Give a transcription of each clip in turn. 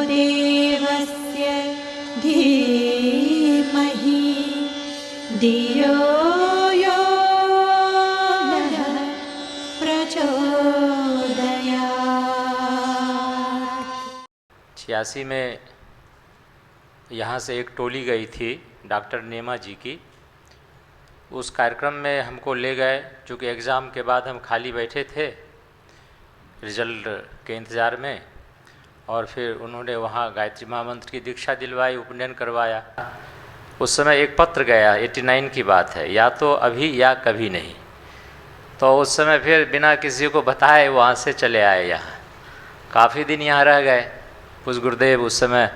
देवस्य धीमहि धियो यो नः प्रचोदयात्। 86 में यहाँ से एक टोली गई थी डॉक्टर नेमा जी की। उस कार्यक्रम में हमको ले गए, चूँकि एग्ज़ाम के बाद हम खाली बैठे थे रिजल्ट के इंतज़ार में, और फिर उन्होंने वहाँ गायत्री महामंत्र की दीक्षा दिलवाई, उपनयन करवाया। उस समय एक पत्र गया, 89 की बात है, या तो अभी या कभी नहीं। तो उस समय फिर बिना किसी को बताए वहाँ से चले आए यहाँ। काफ़ी दिन यहाँ रह गए। उस गुरुदेव उस समय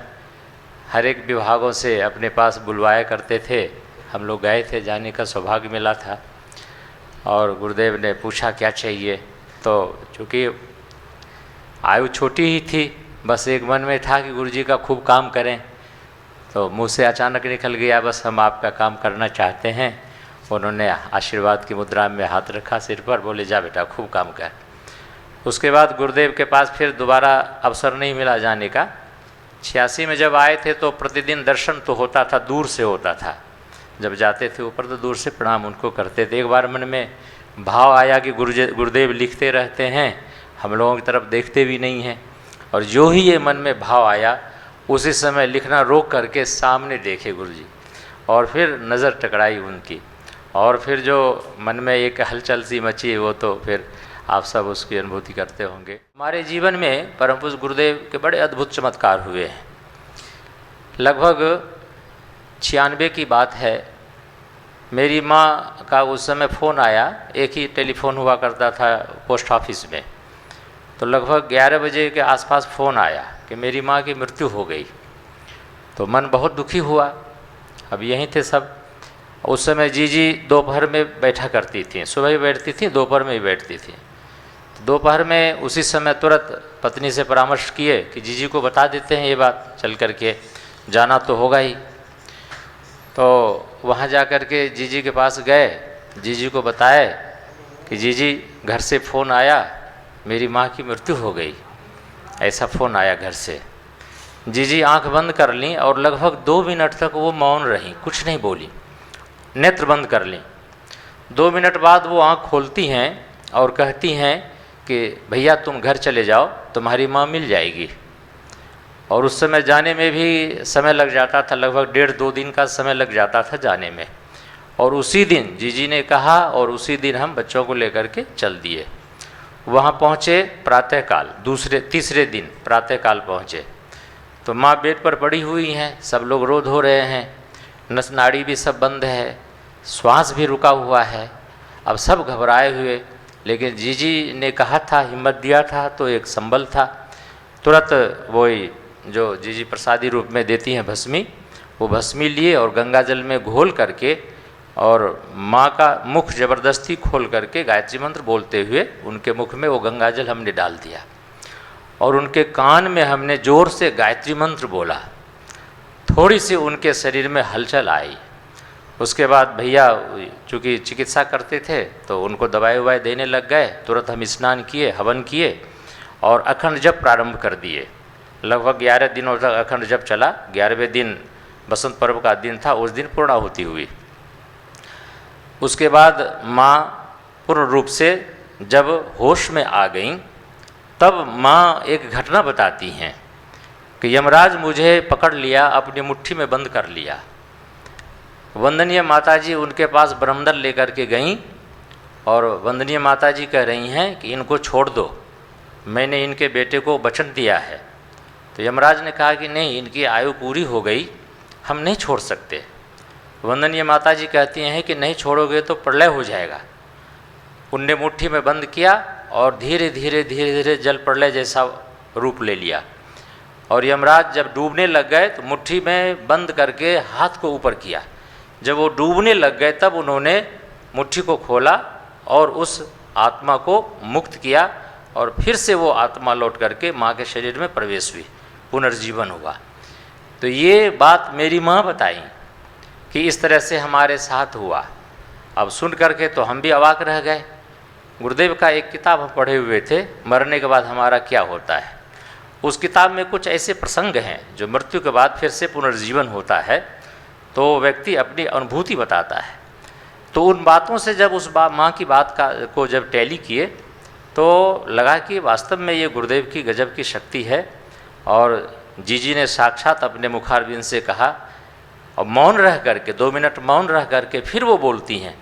हर एक विभागों से अपने पास बुलवाया करते थे। हम लोग गए थे, जाने का सौभाग्य मिला था। और गुरुदेव ने पूछा क्या चाहिए, तो चूँकि आयु छोटी ही थी, बस एक मन में था कि गुरुजी का खूब काम करें। तो मुँह से अचानक निकल गया, बस हम आपका काम करना चाहते हैं। उन्होंने आशीर्वाद की मुद्रा में हाथ रखा सिर पर, बोले जा बेटा खूब काम कर। उसके बाद गुरुदेव के पास फिर दोबारा अवसर नहीं मिला जाने का। 86 में जब आए थे तो प्रतिदिन दर्शन तो होता था, दूर से होता था। जब जाते थे ऊपर तो दूर से प्रणाम उनको करते थे। एक बार मन में भाव आया कि गुरुदेव लिखते रहते हैं, हम लोगों की तरफ देखते भी नहीं हैं। और जो ही ये मन में भाव आया, उसी समय लिखना रोक करके सामने देखे गुरुजी, और फिर नज़र टकराई उनकी, और फिर जो मन में एक हलचल सी मची, वो तो फिर आप सब उसकी अनुभूति करते होंगे। हमारे जीवन में परम पूज्य गुरुदेव के बड़े अद्भुत चमत्कार हुए हैं। लगभग 96 की बात है। मेरी माँ का उस समय फ़ोन आया, एक ही टेलीफोन हुआ करता था पोस्ट ऑफिस में। तो लगभग 11 बजे के आसपास फ़ोन आया कि मेरी माँ की मृत्यु हो गई। तो मन बहुत दुखी हुआ। अब यहीं थे सब। उस समय जीजी दोपहर में बैठा करती थी, सुबह भी बैठती थी, दोपहर में भी बैठती थी। दोपहर में उसी समय तुरंत पत्नी से परामर्श किए कि जीजी को बता देते हैं ये बात, चल कर के जाना तो होगा ही। तो वहाँ जा कर के जीजी के पास गए, जीजी को बताए कि जीजी घर से फ़ोन आया, मेरी माँ की मृत्यु हो गई, ऐसा फ़ोन आया घर से। जीजी आंख बंद कर लीं और लगभग 2 मिनट तक वो मौन रहीं, कुछ नहीं बोली, नेत्र बंद कर लीं। 2 मिनट बाद वो आंख खोलती हैं और कहती हैं कि भैया तुम घर चले जाओ, तुम्हारी माँ मिल जाएगी। और उस समय जाने में भी समय लग जाता था, लगभग 1.5-2 दिन का समय लग जाता था जाने में। और उसी दिन जीजी ने कहा, और उसी दिन हम बच्चों को लेकर के चल दिए। वहाँ पहुँचे प्रातःकाल, तीसरे दिन प्रातःकाल पहुँचे तो माँ बेड पर पड़ी हुई हैं, सब लोग रो धो रहे हैं, नस नाड़ी भी सब बंद है, श्वास भी रुका हुआ है। अब सब घबराए हुए, लेकिन जीजी ने कहा था, हिम्मत दिया था, तो एक संबल था। तुरंत वही जो जीजी प्रसादी रूप में देती हैं भस्मी, वो भस्मी लिए और गंगा जल में घोल करके, और माँ का मुख ज़बरदस्ती खोल करके गायत्री मंत्र बोलते हुए उनके मुख में वो गंगा जल हमने डाल दिया, और उनके कान में हमने ज़ोर से गायत्री मंत्र बोला। थोड़ी सी उनके शरीर में हलचल आई। उसके बाद भैया चूँकि चिकित्सा करते थे तो उनको दवाई ववाई देने लग गए। तुरंत हम स्नान किए, हवन किए और अखंड जप प्रारंभ कर दिए। लगभग 11 दिनों तक अखंड जप चला। 11वें दिन बसंत पर्व का दिन था, उस दिन पूर्णाहुति हुई। उसके बाद माँ पूर्ण रूप से जब होश में आ गईं, तब माँ एक घटना बताती हैं कि यमराज मुझे पकड़ लिया, अपनी मुट्ठी में बंद कर लिया। वंदनीय माताजी उनके पास ब्रह्मदल लेकर के गईं, और वंदनीय माताजी कह रही हैं कि इनको छोड़ दो, मैंने इनके बेटे को वचन दिया है। तो यमराज ने कहा कि नहीं, इनकी आयु पूरी हो गई, हम नहीं छोड़ सकते। वंदनीय माताजी कहती हैं कि नहीं छोड़ोगे तो प्रलय हो जाएगा। उनने मुट्ठी में बंद किया और धीरे धीरे जल प्रलय जैसा रूप ले लिया। और यमराज जब डूबने लग गए तो मुट्ठी में बंद करके हाथ को ऊपर किया। जब वो डूबने लग गए तब उन्होंने मुट्ठी को खोला और उस आत्मा को मुक्त किया, और फिर से वो आत्मा लौट करके माँ के शरीर में प्रवेश हुई, पुनर्जीवन हुआ। तो ये बात मेरी माँ बताई कि इस तरह से हमारे साथ हुआ। अब सुन करके तो हम भी अवाक रह गए। गुरुदेव का एक किताब हम पढ़े हुए थे, मरने के बाद हमारा क्या होता है। उस किताब में कुछ ऐसे प्रसंग हैं जो मृत्यु के बाद फिर से पुनर्जीवन होता है, तो व्यक्ति अपनी अनुभूति बताता है। तो उन बातों से जब उस माँ की बात को जब टैली किए तो लगा कि वास्तव में ये गुरुदेव की गजब की शक्ति है। और जीजी ने साक्षात अपने मुखारबिंद से कहा, और मौन रह करके 2 मिनट मौन रह करके फिर वो बोलती हैं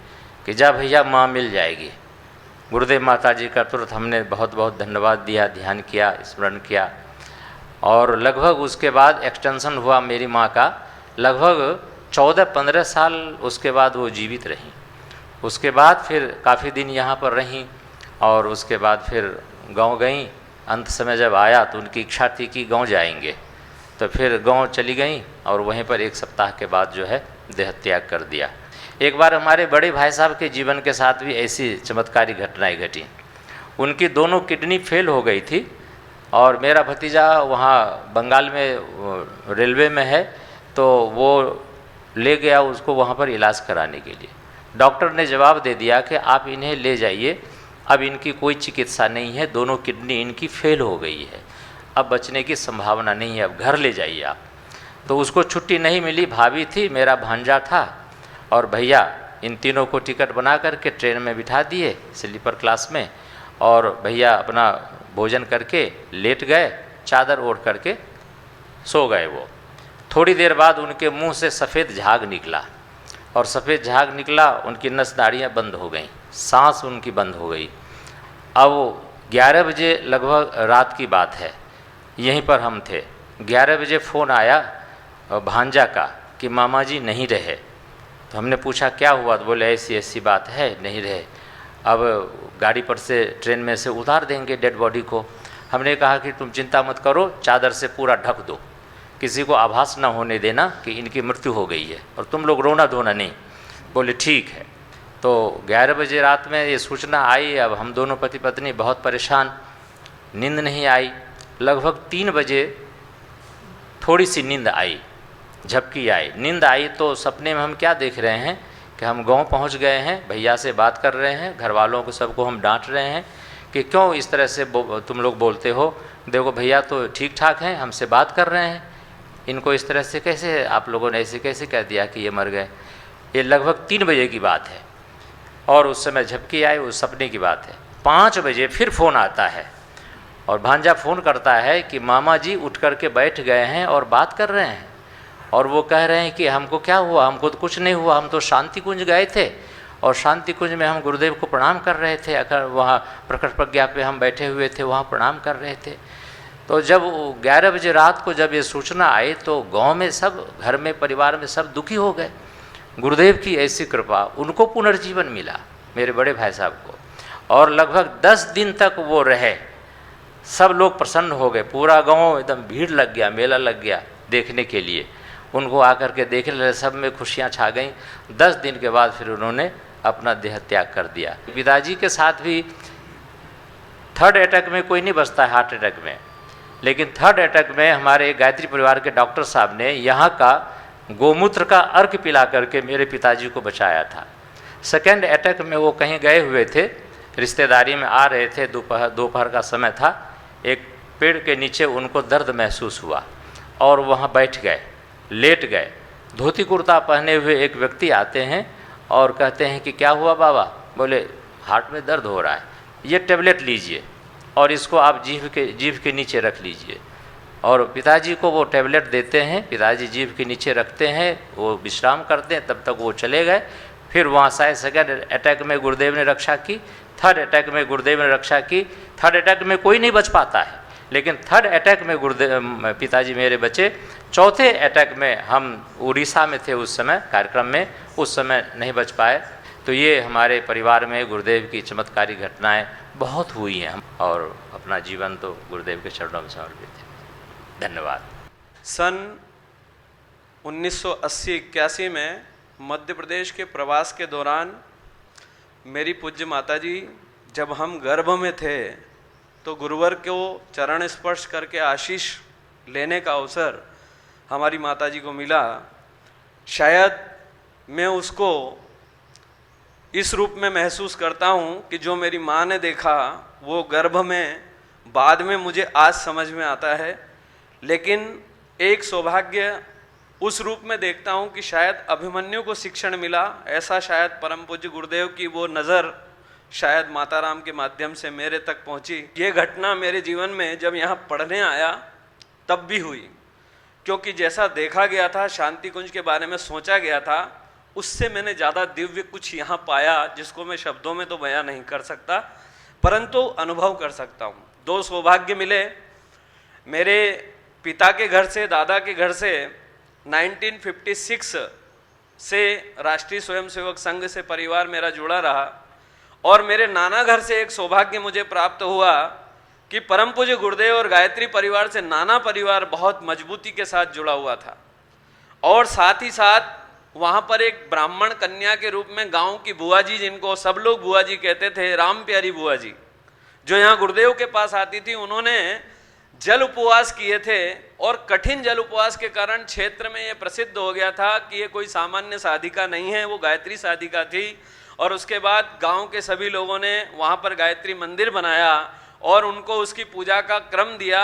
कि जा भैया माँ मिल जाएगी। गुरुदेव माता जी का तुरंत हमने बहुत बहुत धन्यवाद दिया, ध्यान किया, स्मरण किया। और लगभग उसके बाद एक्सटेंशन हुआ मेरी माँ का, लगभग 14-15 साल उसके बाद वो जीवित रहीं। उसके बाद फिर काफ़ी दिन यहाँ पर रहीं और उसके बाद फिर गांव गईं। अंत समय जब आया तो उनकी इच्छा थी कि गांव जाएंगे, तो फिर गांव चली गईं और वहीं पर 1 सप्ताह के बाद जो है देह त्याग कर दिया। एक बार हमारे बड़े भाई साहब के जीवन के साथ भी ऐसी चमत्कारी घटनाएं घटी। उनकी दोनों किडनी फेल हो गई थी और मेरा भतीजा वहाँ बंगाल में रेलवे में है, तो वो ले गया उसको वहाँ पर इलाज कराने के लिए। डॉक्टर ने जवाब दे दिया कि आप इन्हें ले जाइए, अब इनकी कोई चिकित्सा नहीं है, दोनों किडनी इनकी फेल हो गई है, अब बचने की संभावना नहीं है, अब घर ले जाइए आप। तो उसको छुट्टी नहीं मिली। भाभी थी, मेरा भांजा था और भैया, इन तीनों को टिकट बना करके ट्रेन में बिठा दिए स्लीपर क्लास में, और भैया अपना भोजन करके लेट गए, चादर ओढ़ करके सो गए। वो थोड़ी देर बाद उनके मुंह से सफ़ेद झाग निकला, और सफ़ेद झाग निकला, उनकी नस नाड़ियाँ बंद हो गईं, सांस उनकी बंद हो गई। अब 11 बजे लगभग रात की बात है, यहीं पर हम थे। 11 बजे फ़ोन आया भांजा का कि मामा जी नहीं रहे। तो हमने पूछा क्या हुआ, तो बोले ऐसी ऐसी बात है, नहीं रहे, अब गाड़ी पर से ट्रेन में से उतार देंगे डेड बॉडी को। हमने कहा कि तुम चिंता मत करो, चादर से पूरा ढक दो, किसी को आभास न होने देना कि इनकी मृत्यु हो गई है, और तुम लोग रोना धोना नहीं। बोले ठीक है। तो 11 बजे रात में ये सूचना आई। अब हम दोनों पति पत्नी बहुत परेशान, नींद नहीं आई। लगभग 3 बजे थोड़ी सी नींद आई, झपकी आई। नींद आई तो सपने में हम क्या देख रहे हैं कि हम गांव पहुंच गए हैं, भैया से बात कर रहे हैं, घर वालों को सबको हम डांट रहे हैं कि क्यों इस तरह से तुम लोग बोलते हो, देखो भैया तो ठीक ठाक हैं, हमसे बात कर रहे हैं, इनको इस तरह से कैसे आप लोगों ने ऐसे कैसे कह दिया कि ये मर गए। ये लगभग 3 बजे की बात है और उस समय झपकी आई, उस सपने की बात है। 5 बजे फिर फ़ोन आता है और भांजा फ़ोन करता है कि मामा जी उठ कर के बैठ गए हैं और बात कर रहे हैं, और वो कह रहे हैं कि हमको क्या हुआ, हमको तो कुछ नहीं हुआ, हम तो शांति कुंज गए थे और शांति कुंज में हम गुरुदेव को प्रणाम कर रहे थे, अगर वहाँ प्रकट प्रज्ञा पे हम बैठे हुए थे, वहाँ प्रणाम कर रहे थे। तो जब 11 बजे रात को जब ये सूचना आई तो गांव में सब, घर में, परिवार में सब दुखी हो गए। गुरुदेव की ऐसी कृपा, उनको पुनर्जीवन मिला मेरे बड़े भाई साहब को, और लगभग 10 दिन तक वो रहे। सब लोग प्रसन्न हो गए, पूरा गांव एकदम भीड़ लग गया, मेला लग गया देखने के लिए। उनको आकर के देखने लगे, सब में खुशियाँ छा गईं। 10 दिन के बाद फिर उन्होंने अपना देह त्याग कर दिया। पिताजी के साथ भी 3rd अटैक में कोई नहीं बचता है, हार्ट अटैक में, लेकिन 3rd अटैक में हमारे गायत्री परिवार के डॉक्टर साहब ने यहाँ का गोमूत्र का अर्क पिला करके मेरे पिताजी को बचाया था। 2nd अटैक में वो कहीं गए हुए थे, रिश्तेदारी में आ रहे थे, दोपहर का समय था, एक पेड़ के नीचे उनको दर्द महसूस हुआ और वहाँ बैठ गए, लेट गए। धोती कुर्ता पहने हुए एक व्यक्ति आते हैं और कहते हैं कि क्या हुआ बाबा? बोले हार्ट में दर्द हो रहा है, ये टेबलेट लीजिए और इसको आप जीभ के नीचे रख लीजिए। और पिताजी को वो टेबलेट देते हैं, पिताजी जीभ के नीचे रखते हैं, वो विश्राम करते हैं, तब तक वो चले गए। फिर वहाँ शायद 2nd अटैक में गुरुदेव ने रक्षा की, 3rd अटैक में गुरुदेव ने रक्षा की। 3rd अटैक में कोई नहीं बच पाता है, लेकिन 3rd अटैक में गुरुदेव पिताजी मेरे बचे। 4थे अटैक में हम उड़ीसा में थे उस समय कार्यक्रम में, उस समय नहीं बच पाए। तो ये हमारे परिवार में गुरुदेव की चमत्कारी घटनाएं बहुत हुई हैं, और अपना जीवन तो गुरुदेव के चरणों में समर्पित है। धन्यवाद। सन 1980-81 में मध्य प्रदेश के प्रवास के दौरान मेरी पूज्य माताजी, जब हम गर्भ में थे तो गुरुवर को चरण स्पर्श करके आशीष लेने का अवसर हमारी माताजी को मिला। शायद मैं उसको इस रूप में महसूस करता हूँ कि जो मेरी माँ ने देखा वो गर्भ में बाद में मुझे आज समझ में आता है, लेकिन एक सौभाग्य उस रूप में देखता हूँ कि शायद अभिमन्यु को शिक्षण मिला, ऐसा शायद परम पूज्य गुरुदेव की वो नज़र शायद माताराम के माध्यम से मेरे तक पहुँची। ये घटना मेरे जीवन में जब यहाँ पढ़ने आया तब भी हुई, क्योंकि जैसा देखा गया था, शांति कुंज के बारे में सोचा गया था, उससे मैंने ज़्यादा दिव्य कुछ यहाँ पाया जिसको मैं शब्दों में तो बयां नहीं कर सकता, परंतु अनुभव कर सकता हूँ। दो सौभाग्य मिले। मेरे पिता के घर से, दादा के घर से 1956 से राष्ट्रीय स्वयंसेवक संघ से परिवार मेरा जुड़ा रहा, और मेरे नाना घर से एक सौभाग्य मुझे प्राप्त हुआ कि परम पूज्य गुरुदेव और गायत्री परिवार से नाना परिवार बहुत मजबूती के साथ जुड़ा हुआ था, और साथ ही साथ वहाँ पर एक ब्राह्मण कन्या के रूप में गांव की बुआ जी, जिनको सब लोग बुआ जी कहते थे, राम प्यारी बुआ जी, जो यहाँ गुरुदेव के पास आती थी, उन्होंने जल उपवास किए थे, और कठिन जल उपवास के कारण क्षेत्र में ये प्रसिद्ध हो गया था कि ये कोई सामान्य साधिका नहीं है, वो गायत्री साधिका थी। और उसके बाद गांव के सभी लोगों ने वहाँ पर गायत्री मंदिर बनाया और उनको उसकी पूजा का क्रम दिया,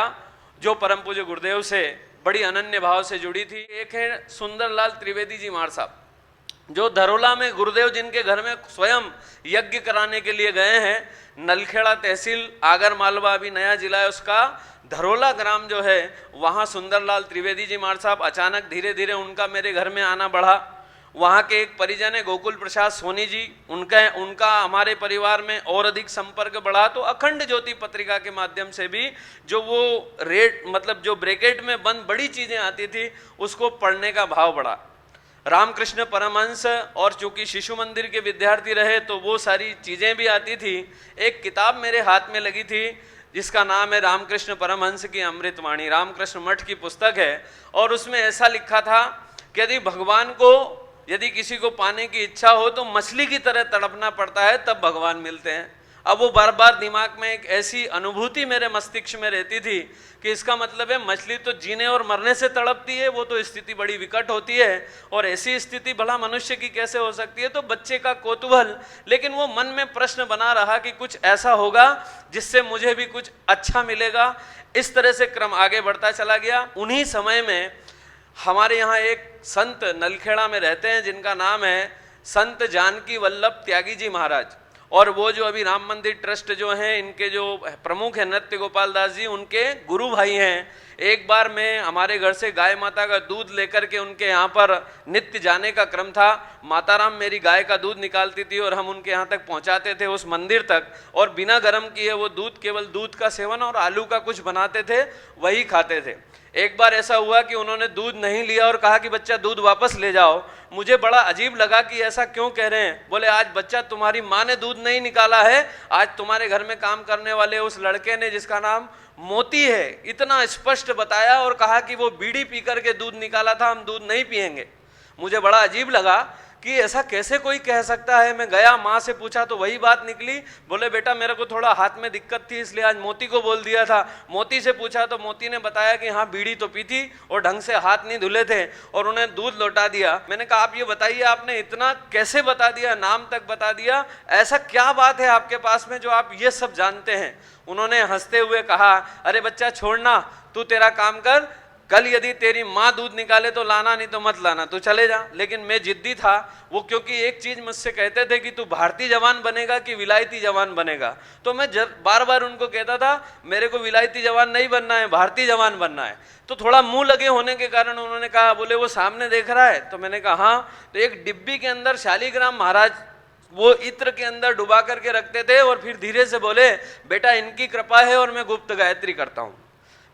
जो परम पूज्य गुरुदेव से बड़ी अनन्य भाव से जुड़ी थी। एक है सुंदरलाल त्रिवेदी जी मार साहब, जो धरोला में गुरुदेव जिनके घर में स्वयं यज्ञ कराने के लिए गए हैं। नलखेड़ा तहसील आगर मालवा अभी नया जिला है उसका, धरोला ग्राम जो है, वहाँ सुंदरलाल त्रिवेदी जी मार साहब, अचानक धीरे धीरे उनका मेरे घर में आना बढ़ा। वहाँ के एक परिजन है गोकुल प्रसाद सोनी जी, उनका हमारे परिवार में और अधिक संपर्क बढ़ा। तो अखंड ज्योति पत्रिका के माध्यम से भी जो वो रेट मतलब जो ब्रैकेट में बंद बड़ी चीज़ें आती थी उसको पढ़ने का भाव बढ़ा। रामकृष्ण परमहंस, और चूंकि शिशु मंदिर के विद्यार्थी रहे तो वो सारी चीज़ें भी आती थी। एक किताब मेरे हाथ में लगी थी जिसका नाम है रामकृष्ण परमहंस की अमृतवाणी, रामकृष्ण मठ की पुस्तक है, और उसमें ऐसा लिखा था कि यदि किसी को पाने की इच्छा हो तो मछली की तरह तड़पना पड़ता है, तब भगवान मिलते हैं। अब वो बार बार दिमाग में एक ऐसी अनुभूति मेरे मस्तिष्क में रहती थी कि इसका मतलब है मछली तो जीने और मरने से तड़पती है, वो तो स्थिति बड़ी विकट होती है, और ऐसी स्थिति भला मनुष्य की कैसे हो सकती है। तो बच्चे का कौतूहल, लेकिन वो मन में प्रश्न बना रहा कि कुछ ऐसा होगा जिससे मुझे भी कुछ अच्छा मिलेगा। इस तरह से क्रम आगे बढ़ता चला गया। उन्हीं समय में हमारे यहाँ एक संत नलखेड़ा में रहते हैं जिनका नाम है संत जानकी वल्लभ त्यागी जी महाराज, और वो जो अभी राम मंदिर ट्रस्ट जो है, इनके जो प्रमुख है नृत्य गोपाल दास जी, उनके गुरु भाई हैं। एक बार मैं हमारे घर से गाय माता का दूध लेकर के उनके यहाँ पर नित्य जाने का क्रम था। माताराम मेरी गाय का दूध निकालती थी और हम उनके यहाँ तक पहुँचाते थे उस मंदिर तक, और बिना गर्म किए वो दूध, केवल दूध का सेवन और आलू का कुछ बनाते थे, वही खाते थे। एक बार ऐसा हुआ कि उन्होंने दूध नहीं लिया और कहा कि बच्चा दूध वापस ले जाओ। मुझे बड़ा अजीब लगा कि ऐसा क्यों कह रहे हैं। बोले आज बच्चा तुम्हारी माँ ने दूध नहीं निकाला है, आज तुम्हारे घर में काम करने वाले उस लड़के ने जिसका नाम मोती है, इतना स्पष्ट बताया और कहा कि वो बीड़ी पी करके दूध निकाला था, हम दूध नहीं पिएंगे। मुझे बड़ा अजीब लगा कि ऐसा कैसे कोई कह सकता है। मैं गया, माँ से पूछा तो वही बात निकली। बोले बेटा मेरे को थोड़ा हाथ में दिक्कत थी इसलिए आज मोती को बोल दिया था। मोती से पूछा तो मोती ने बताया कि हाँ बीड़ी तो पी थी और ढंग से हाथ नहीं धुले थे, और उन्हें दूध लौटा दिया। मैंने कहा आप ये बताइए आपने इतना कैसे बता दिया, नाम तक बता दिया, ऐसा क्या बात है आपके पास में जो आप ये सब जानते हैं। उन्होंने हंसते हुए कहा अरे बच्चा छोड़ना, तू तेरा काम कर, कल यदि तेरी माँ दूध निकाले तो लाना, नहीं तो मत लाना, तू चले जा। लेकिन मैं जिद्दी था, वो क्योंकि एक चीज मुझसे कहते थे कि तू भारतीय जवान बनेगा कि विलायती जवान बनेगा, तो मैं बार बार उनको कहता था मेरे को विलायती जवान नहीं बनना है, भारतीय जवान बनना है। तो थोड़ा मुंह लगे होने के कारण उन्होंने कहा, बोले वो सामने देख रहा है, तो मैंने कहा हाँ। तो एक डिब्बी के अंदर शालीग्राम महाराज वो इत्र के अंदर डुबा करके रखते थे, और फिर धीरे से बोले बेटा इनकी कृपा है और मैं गुप्त गायत्री करता हूँ।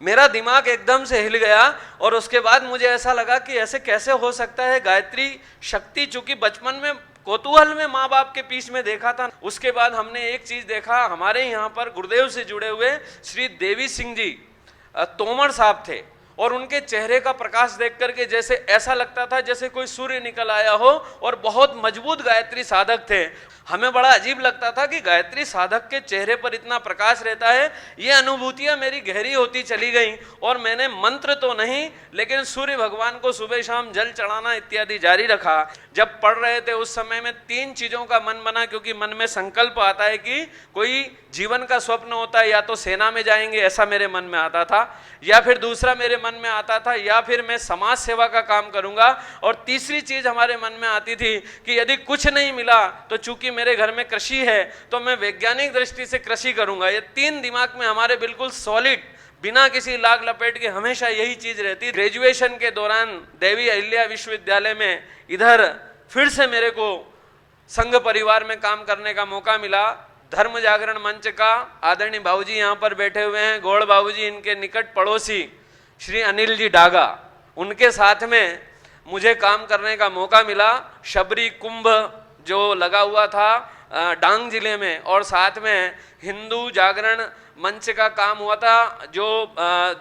मेरा दिमाग एकदम से हिल गया, और उसके बाद मुझे ऐसा लगा कि ऐसे कैसे हो सकता है। गायत्री शक्ति चूंकि बचपन में कौतूहल में माँ बाप के पीछ में देखा था, उसके बाद हमने एक चीज देखा, हमारे यहाँ पर गुरुदेव से जुड़े हुए श्री देवी सिंह जी तोमर साहब थे, और उनके चेहरे का प्रकाश देख करके जैसे ऐसा लगता था जैसे कोई सूर्य निकल आया हो, और बहुत मजबूत गायत्री साधक थे। हमें बड़ा अजीब लगता था कि गायत्री साधक के चेहरे पर इतना प्रकाश रहता है। ये अनुभूतियां मेरी गहरी होती चली गई, और मैंने मंत्र तो नहीं लेकिन सूर्य भगवान को सुबह शाम जल चढ़ाना इत्यादि जारी रखा। जब पढ़ रहे थे उस समय में 3 चीजों का मन बना, क्योंकि मन में संकल्प आता है कि कोई जीवन का स्वप्न होता है, या तो सेना में जाएंगे ऐसा मेरे मन में आता था, या फिर दूसरा मेरे मन में आता था या फिर मैं समाज सेवा का काम करूंगा, और तीसरी चीज हमारे मन में आती थी कि यदि कुछ नहीं मिला तो चूंकि मेरे घर में कृषि है तो मैं वैज्ञानिक दृष्टि से कृषि करूंगा। ये 3 दिमाग में हमारे बिल्कुल सॉलिड, बिना किसी लाग लपेट के हमेशा यही चीज रहती। ग्रेजुएशन के दौरान देवी अहिल्या विश्वविद्यालय में इधर फिर से मेरे को संघ परिवार में काम करने का मौका मिला। धर्म जागरण मंच का आदरणीय बाबूजी यहाँ पर बैठे हुए हैं, गौड़ बाबूजी, इनके निकट पड़ोसी श्री अनिल जी डागा, उनके साथ में मुझे काम करने का मौका मिला। शबरी कुंभ जो लगा हुआ था डांग जिले में, और साथ में हिंदू जागरण मंच का काम हुआ था जो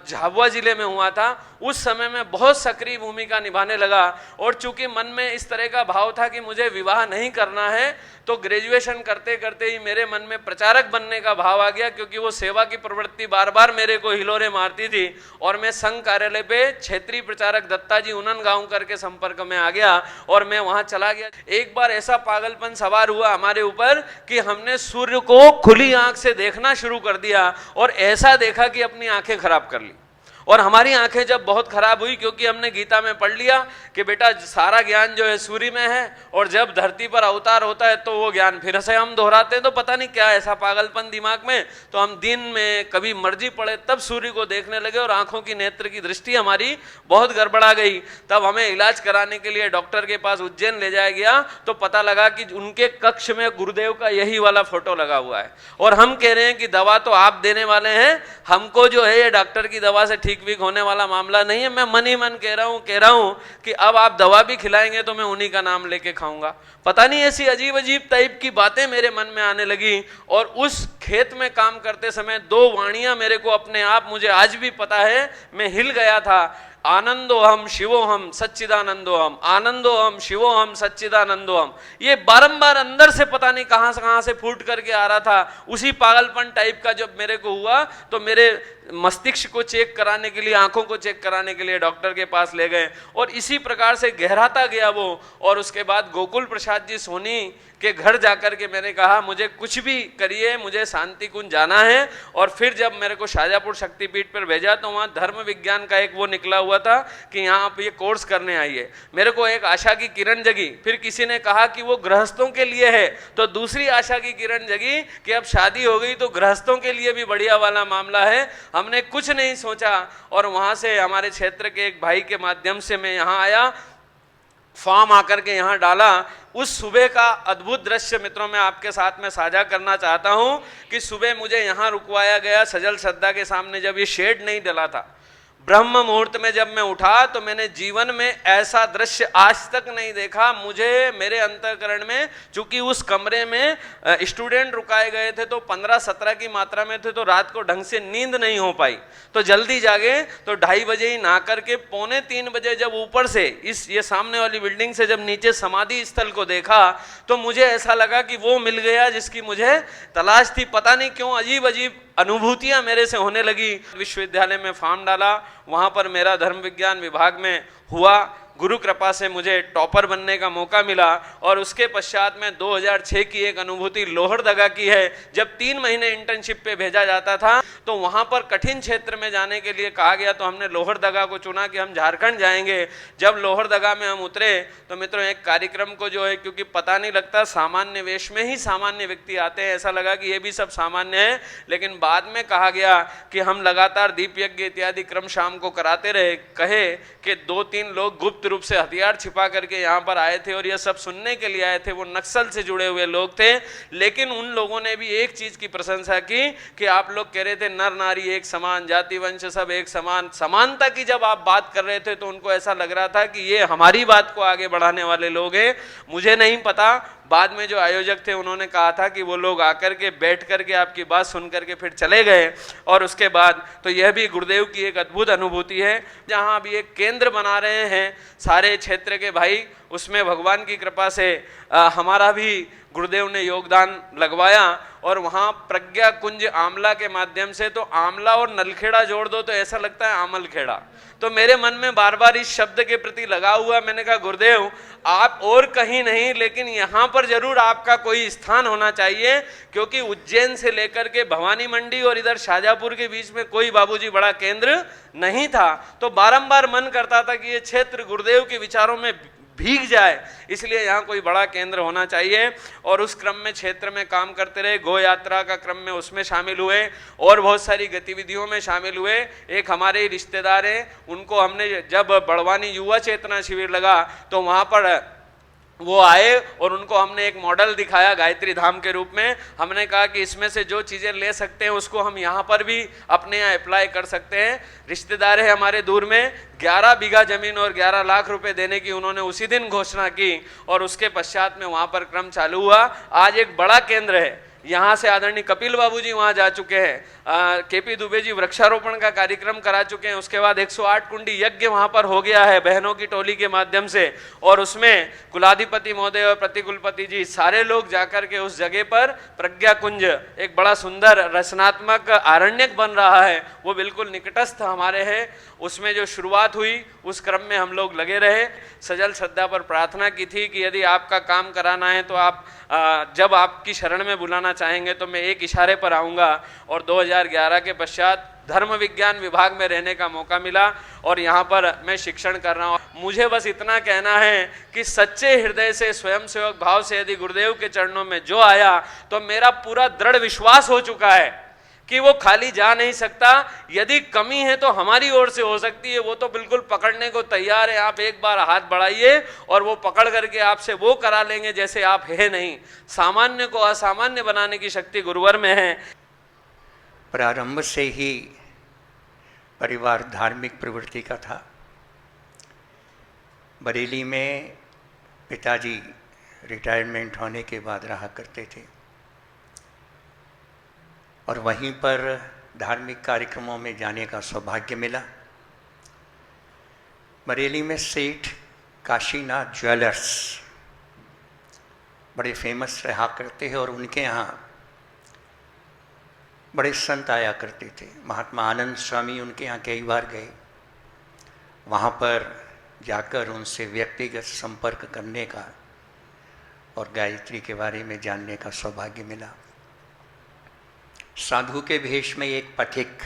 झाबुआ जिले में हुआ था। उस समय में बहुत सक्रिय भूमिका निभाने लगा, और चूंकि मन में इस तरह का भाव था कि मुझे विवाह नहीं करना है, तो ग्रेजुएशन करते करते ही मेरे मन में प्रचारक बनने का भाव आ गया, क्योंकि वो सेवा की प्रवृत्ति बार बार मेरे को हिलोरे मारती थी। और मैं संघ कार्यालय पे क्षेत्रीय प्रचारक दत्ता जी उनन गाँव करके संपर्क में आ गया, और मैं वहां चला गया। एक बार ऐसा पागलपन सवार हुआ हमारे ऊपर कि हमने सूर्य को खुली आंख से देखना शुरू कर दिया, और ऐसा देखा कि अपनी आंखें खराब कर ली। और हमारी आंखें जब बहुत खराब हुई, क्योंकि हमने गीता में पढ़ लिया कि बेटा सारा ज्ञान जो है सूर्य में है, और जब धरती पर अवतार होता है तो वो ज्ञान फिर से हम दोहराते हैं। तो पता नहीं क्या ऐसा पागलपन दिमाग में, तो हम दिन में कभी मर्जी पड़े तब सूर्य को देखने लगे, और आंखों की नेत्र की दृष्टि हमारी बहुत गड़बड़ा गई। तब हमें इलाज कराने के लिए डॉक्टर के पास उज्जैन ले जाया गया, तो पता लगा कि उनके कक्ष में गुरुदेव का यही वाला फोटो लगा हुआ है। और हम कह रहे हैं कि दवा तो आप देने वाले हैं, हमको जो है ये डॉक्टर की दवा से ठीक वीक होने वाला मामला नहीं है। मैं मन ही मन कह रहा हूं कि अब आप दवा भी खिलाएंगे तो मैं उन्हीं का नाम लेके खाऊंगा। पता नहीं ऐसी अजीब अजीब टाइप की बातें मेरे मन में आने लगी। और उस खेत में काम करते समय 2 वाणियां मेरे को अपने आप, मुझे आज भी पता है, मैं हिल गया था। आनंदोहम शिवोहम सच्चिदानंदोहम, आनंदोहम शिवोहम सच्चिदानंदोहम। ये बारंबार अंदर से पता नहीं कहां से फूट करके आ रहा था। उसी पागलपन टाइप का जब मेरे को हुआ, तो मेरे मस्तिष्क को चेक कराने के लिए, आंखों को चेक कराने के लिए डॉक्टर के पास ले गए, और इसी प्रकार से गहराता गया वो। और उसके बाद गोकुल प्रसाद जी सोनी के घर जाकर के मैंने कहा मुझे कुछ भी करिए, मुझे शांति कुंज जाना है। और फिर जब मेरे को शाजापुर शक्तिपीठ पर भेजा, तो वहाँ धर्म विज्ञान का एक वो निकला हुआ था कि यहाँ आप ये कोर्स करने आइए। मेरे को एक आशा की किरण जगी। फिर किसी ने कहा कि वो गृहस्थों के लिए है, तो दूसरी आशा की किरण जगी कि अब शादी हो गई तो गृहस्थों के लिए भी बढ़िया वाला मामला है। हमने कुछ नहीं सोचा, और वहाँ से हमारे क्षेत्र के एक भाई के माध्यम से मैं यहाँ आया, फॉर्म आकर के यहाँ डाला। उस सुबह का अद्भुत दृश्य मित्रों मैं आपके साथ में साझा करना चाहता हूँ कि सुबह मुझे यहाँ रुकवाया गया सजल श्रद्धा के सामने, जब ये शेड नहीं डला था। ब्रह्म मुहूर्त में जब मैं उठा तो मैंने जीवन में ऐसा दृश्य आज तक नहीं देखा। मुझे मेरे अंतःकरण में, चूंकि उस कमरे में स्टूडेंट रुकाए गए थे तो 15-17 की मात्रा में थे, तो रात को ढंग से नींद नहीं हो पाई, तो जल्दी जागे। तो 2:30 बजे ही नहा करके 2:45 बजे जब ऊपर से ये सामने वाली बिल्डिंग से जब नीचे समाधि स्थल को देखा, तो मुझे ऐसा लगा कि वो मिल गया जिसकी मुझे तलाश थी। पता नहीं क्यों अजीब अजीब अनुभूतियां मेरे से होने लगी। विश्वविद्यालय में फॉर्म डाला, वहां पर मेरा धर्म विज्ञान विभाग में हुआ। गुरु कृपा से मुझे टॉपर बनने का मौका मिला। और उसके पश्चात में 2006 की एक अनुभूति लोहरदगा की है। जब 3 महीने इंटर्नशिप पे भेजा जाता था, तो वहां पर कठिन क्षेत्र में जाने के लिए कहा गया, तो हमने लोहरदगा को चुना कि हम झारखंड जाएंगे। जब लोहरदगा में हम उतरे, तो मित्रों एक कार्यक्रम को जो है, क्योंकि पता नहीं लगता, सामान्य वेश में ही सामान्य व्यक्ति आते हैं, ऐसा लगा कि ये भी सब सामान्य है। लेकिन बाद में कहा गया कि हम लगातार दीप यज्ञ इत्यादि क्रम शाम को कराते रहे। कहे कि 2-3 लोग गुप्त रूप से हथियार छिपा करके यहाँ पर आए थे, और ये सब सुनने के लिए आए थे। वो नक्सल से जुड़े हुए लोग थे। लेकिन उन लोगों ने भी एक चीज की प्रशंसा की कि आप लोग कह रहे थे नर नारी एक समान, जाति वंश सब एक समान, समानता की जब आप बात कर रहे थे, तो उनको ऐसा लग रहा था कि ये हमारी बात को आगे बढ़ाने वाले लोग हैं। मुझे नहीं पता, बाद में जो आयोजक थे उन्होंने कहा था कि वो लोग आकर के बैठ करके आपकी बात सुन करके फिर चले गए। और उसके बाद तो यह भी गुरुदेव की एक अद्भुत अनुभूति है। जहाँ अभी एक केंद्र बना रहे हैं सारे क्षेत्र के भाई, उसमें भगवान की कृपा से हमारा भी गुरुदेव ने योगदान लगवाया। और वहाँ प्रज्ञा कुंज आमला के माध्यम से, तो आमला और नलखेड़ा जोड़ दो तो ऐसा लगता है आमल खेड़ा। तो मेरे मन में बार बार इस शब्द के प्रति लगा हुआ, मैंने कहा गुरुदेव आप और कहीं नहीं लेकिन यहाँ पर जरूर आपका कोई स्थान होना चाहिए, क्योंकि उज्जैन से लेकर के भवानी मंडी और इधर शाजापुर के बीच में कोई बाबूजी बड़ा केंद्र नहीं था। तो बारंबार मन करता था कि ये क्षेत्र गुरुदेव के विचारों में भीग जाए, इसलिए यहाँ कोई बड़ा केंद्र होना चाहिए। और उस क्रम में क्षेत्र में काम करते रहे, गो यात्रा का क्रम में उसमें शामिल हुए और बहुत सारी गतिविधियों में शामिल हुए। एक हमारे ही रिश्तेदार हैं, उनको हमने जब बड़वानी युवा चेतना शिविर लगा तो वहाँ पर वो आए और उनको हमने एक मॉडल दिखाया गायत्री धाम के रूप में। हमने कहा कि इसमें से जो चीज़ें ले सकते हैं उसको हम यहाँ पर भी अपने यहाँ अप्लाई कर सकते हैं। रिश्तेदार है हमारे दूर में, 11 बीघा जमीन और 11 लाख रुपए देने की उन्होंने उसी दिन घोषणा की और उसके पश्चात में वहाँ पर क्रम चालू हुआ। आज एक बड़ा केंद्र है, यहाँ से आदरणीय कपिल बाबू जी वहाँ जा चुके हैं, केपी दुबे जी वृक्षारोपण का कार्यक्रम करा चुके हैं। उसके बाद 108 कुंडी यज्ञ वहाँ पर हो गया है बहनों की टोली के माध्यम से, और उसमें कुलाधिपति महोदय और प्रतिकुलपति जी सारे लोग जाकर के उस जगह पर प्रज्ञा कुंज, एक बड़ा सुंदर रचनात्मक आरण्यक बन रहा है, वो बिल्कुल निकटस्थ हमारे है। उसमें जो शुरुआत हुई उस क्रम में हम लोग लगे रहे। सजल श्रद्धा पर प्रार्थना की थी कि यदि आपका काम कराना है तो आप जब आपकी शरण में बुलाना चाहेंगे तो मैं एक इशारे पर आऊँगा। और 2011 के पश्चात धर्म विज्ञान विभाग में रहने का मौका मिला और यहाँ पर मैं शिक्षण कर रहा हूँ। मुझे बस इतना कहना है कि सच्चे हृदय से स्वयं सेवक भाव से यदि गुरुदेव के चरणों में जो आया तो मेरा पूरा दृढ़ विश्वास हो चुका है कि वो खाली जा नहीं सकता। यदि कमी है तो हमारी ओर से हो सकती है, वो तो बिल्कुल पकड़ने को तैयार है। आप एक बार हाथ बढ़ाइए और वो पकड़ करके आपसे वो करा लेंगे जैसे आप है नहीं। सामान्य को असामान्य बनाने की शक्ति गुरुवर में है। प्रारंभ से ही परिवार धार्मिक प्रवृत्ति का था। बरेली में पिताजी रिटायरमेंट होने के बाद रहा करते थे और वहीं पर धार्मिक कार्यक्रमों में जाने का सौभाग्य मिला। बरेली में सेठ काशीनाथ ज्वेलर्स बड़े फेमस रहा करते हैं और उनके यहाँ बड़े संत आया करते थे। महात्मा आनंद स्वामी उनके यहाँ कई बार गए, वहाँ पर जाकर उनसे व्यक्तिगत संपर्क करने का और गायत्री के बारे में जानने का सौभाग्य मिला। साधु के भेष में एक पथिक,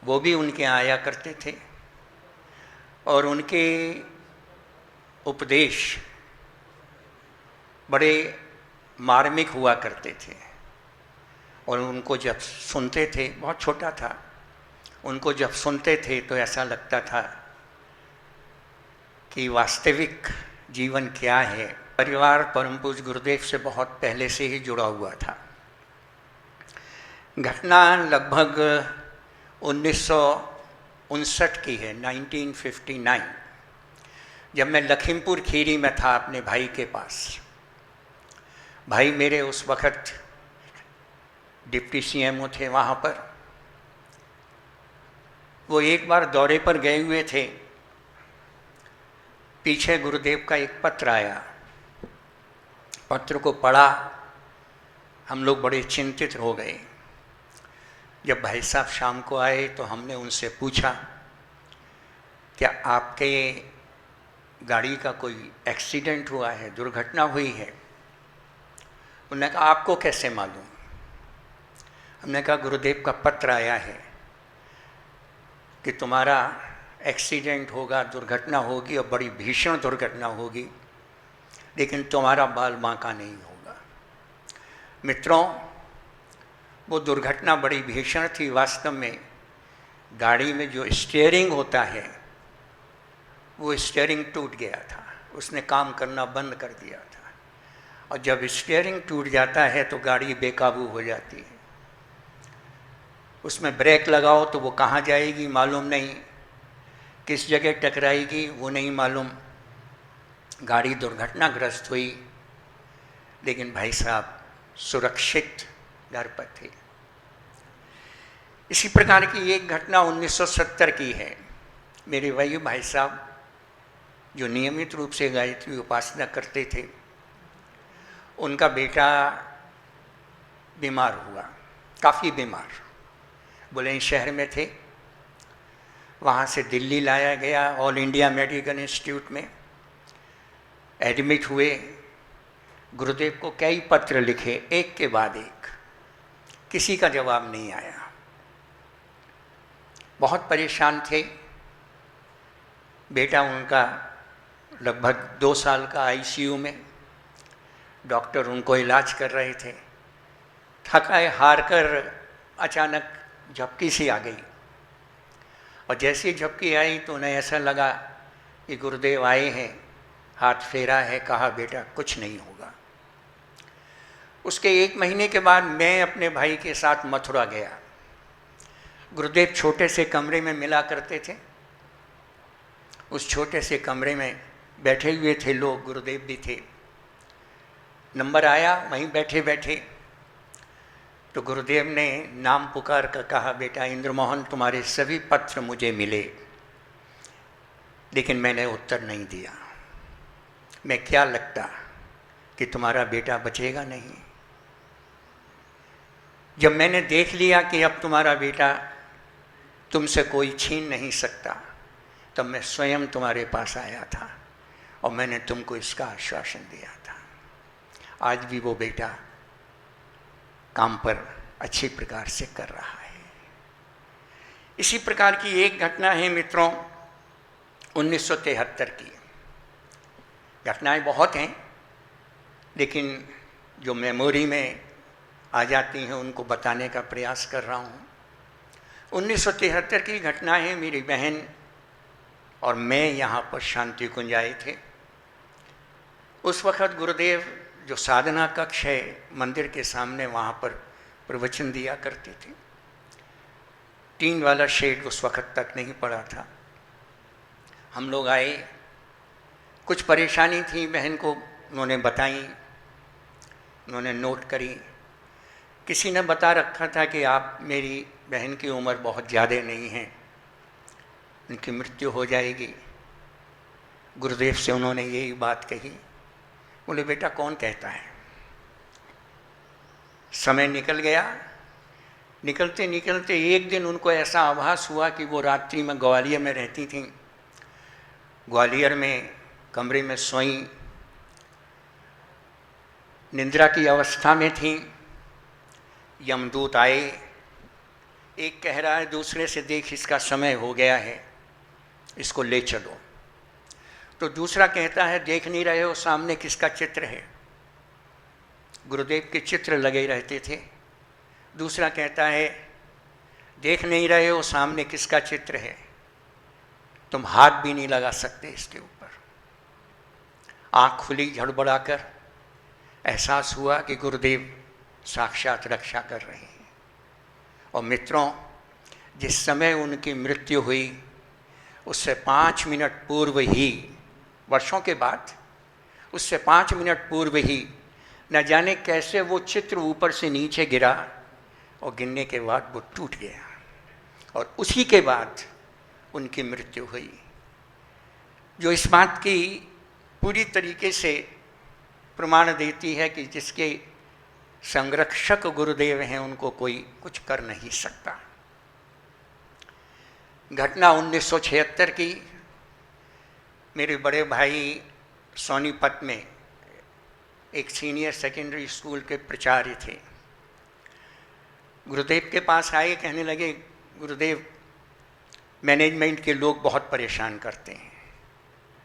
वो भी उनके यहाँ आया करते थे और उनके उपदेश बड़े मार्मिक हुआ करते थे और उनको जब सुनते थे, बहुत छोटा था, उनको जब सुनते थे तो ऐसा लगता था कि वास्तविक जीवन क्या है। परिवार परम पूज्य गुरुदेव से बहुत पहले से ही जुड़ा हुआ था। घटना लगभग 1959 की है, 1959, जब मैं लखीमपुर खीरी में था अपने भाई के पास। भाई मेरे उस वक़्त डिप्टी सीएमओ थे वहाँ पर। वो एक बार दौरे पर गए हुए थे, पीछे गुरुदेव का एक पत्र आया। पत्र को पढ़ा, हम लोग बड़े चिंतित हो गए। जब भाई साहब शाम को आए तो हमने उनसे पूछा, क्या आपके गाड़ी का कोई एक्सीडेंट हुआ है, दुर्घटना हुई है? उन्होंने कहा आपको कैसे मालूम? हमने कहा गुरुदेव का पत्र आया है कि तुम्हारा एक्सीडेंट होगा, दुर्घटना होगी और बड़ी भीषण दुर्घटना होगी, लेकिन तुम्हारा बाल बांका नहीं होगा। मित्रों, वो दुर्घटना बड़ी भीषण थी। वास्तव में गाड़ी में जो स्टीयरिंग होता है वो स्टीयरिंग टूट गया था, उसने काम करना बंद कर दिया था। और जब स्टीयरिंग टूट जाता है तो गाड़ी बेकाबू हो जाती है। उसमें ब्रेक लगाओ तो वो कहाँ जाएगी मालूम नहीं, किस जगह टकराएगी वो नहीं मालूम। गाड़ी दुर्घटनाग्रस्त हुई लेकिन भाई साहब सुरक्षित घर पर थे। इसी प्रकार की एक घटना 1970 की है। मेरे वही भाई साहब जो नियमित रूप से गायत्री उपासना करते थे, उनका बेटा बीमार हुआ, काफ़ी बीमार। बुलंदशहर में थे, वहाँ से दिल्ली लाया गया, ऑल इंडिया मेडिकल इंस्टीट्यूट में एडमिट हुए। गुरुदेव को कई पत्र लिखे, एक के बाद एक, किसी का जवाब नहीं आया। बहुत परेशान थे। बेटा उनका लगभग 2 साल का आईसीयू में, डॉक्टर उनको इलाज कर रहे थे। थकाए हार कर अचानक झपकी सी आ गई, और जैसे ही झपकी आई तो उन्हें ऐसा लगा कि गुरुदेव आए हैं, हाथ फेरा है, कहा बेटा कुछ नहीं होगा। उसके 1 महीने के बाद मैं अपने भाई के साथ मथुरा गया। गुरुदेव छोटे से कमरे में मिला करते थे। उस छोटे से कमरे में बैठे हुए थे लोग, गुरुदेव भी थे। नंबर आया, वहीं बैठे बैठे तो गुरुदेव ने नाम पुकार कर कहा, बेटा इंद्रमोहन, तुम्हारे सभी पत्र मुझे मिले, लेकिन मैंने उत्तर नहीं दिया। मैं क्या लगता कि तुम्हारा बेटा बचेगा नहीं। जब मैंने देख लिया कि अब तुम्हारा बेटा तुमसे कोई छीन नहीं सकता, तब मैं स्वयं तुम्हारे पास आया था और मैंने तुमको इसका आश्वासन दिया था। आज भी वो बेटा काम पर अच्छी प्रकार से कर रहा है। इसी प्रकार की एक घटना है मित्रों 1973 की। घटनाएं बहुत हैं, लेकिन जो मेमोरी में आ जाती हैं उनको बताने का प्रयास कर रहा हूँ। 1973 की घटना है। मेरी बहन और मैं यहाँ पर शांति कुंज आए थे। उस वक़्त गुरुदेव जो साधना कक्ष है मंदिर के सामने, वहाँ पर प्रवचन दिया करते थे। टीन वाला शेड उस वक़्त तक नहीं पड़ा था। हम लोग आए, कुछ परेशानी थी बहन को, उन्होंने बताई, उन्होंने नोट करी। किसी ने बता रखा था कि आप, मेरी बहन की उम्र बहुत ज़्यादा नहीं है, उनकी मृत्यु हो जाएगी। गुरुदेव से उन्होंने यही बात कही। बोले बेटा कौन कहता है। समय निकल गया। निकलते निकलते एक दिन उनको ऐसा आभास हुआ कि वो रात्रि में ग्वालियर में रहती थीं। ग्वालियर में कमरे में सोई, निद्रा की अवस्था में थीं। यमदूत आए, एक कह रहा है दूसरे से, देख इसका समय हो गया है, इसको ले चलो। तो दूसरा कहता है, देख नहीं रहे हो सामने किसका चित्र है। गुरुदेव के चित्र लगे रहते थे। दूसरा कहता है, देख नहीं रहे हो सामने किसका चित्र है, तुम हाथ भी नहीं लगा सकते इसके ऊपर। आँख खुली, झड़बड़ाकर एहसास हुआ कि गुरुदेव साक्षात रक्षा कर रहे हैं। और मित्रों, जिस समय उनकी मृत्यु हुई उससे 5 मिनट पूर्व ही, वर्षों के बाद, उससे 5 मिनट पूर्व ही न जाने कैसे वो चित्र ऊपर से नीचे गिरा और गिरने के बाद वो टूट गया, और उसी के बाद उनकी मृत्यु हुई। जो इस बात की पूरी तरीके से प्रमाण देती है कि जिसके संरक्षक गुरुदेव हैं उनको कोई कुछ कर नहीं सकता। घटना 1976 की। मेरे बड़े भाई सोनीपत में एक सीनियर सेकेंडरी स्कूल के प्राचार्य थे। गुरुदेव के पास आए, कहने लगे गुरुदेव मैनेजमेंट के लोग बहुत परेशान करते हैं,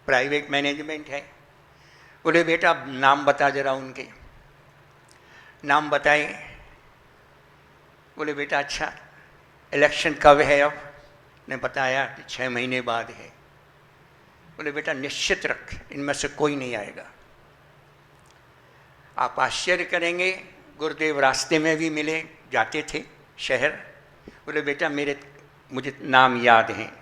प्राइवेट मैनेजमेंट है। बोले बेटा नाम बता जरा उनके। नाम बताए। बोले बेटा अच्छा इलेक्शन कब है अब। ने बताया कि 6 महीने बाद है। बोले बेटा निश्चित रख, इनमें से कोई नहीं आएगा। आप आश्चर्य करेंगे, गुरुदेव रास्ते में भी मिले, जाते थे शहर। बोले बेटा मुझे नाम याद हैं,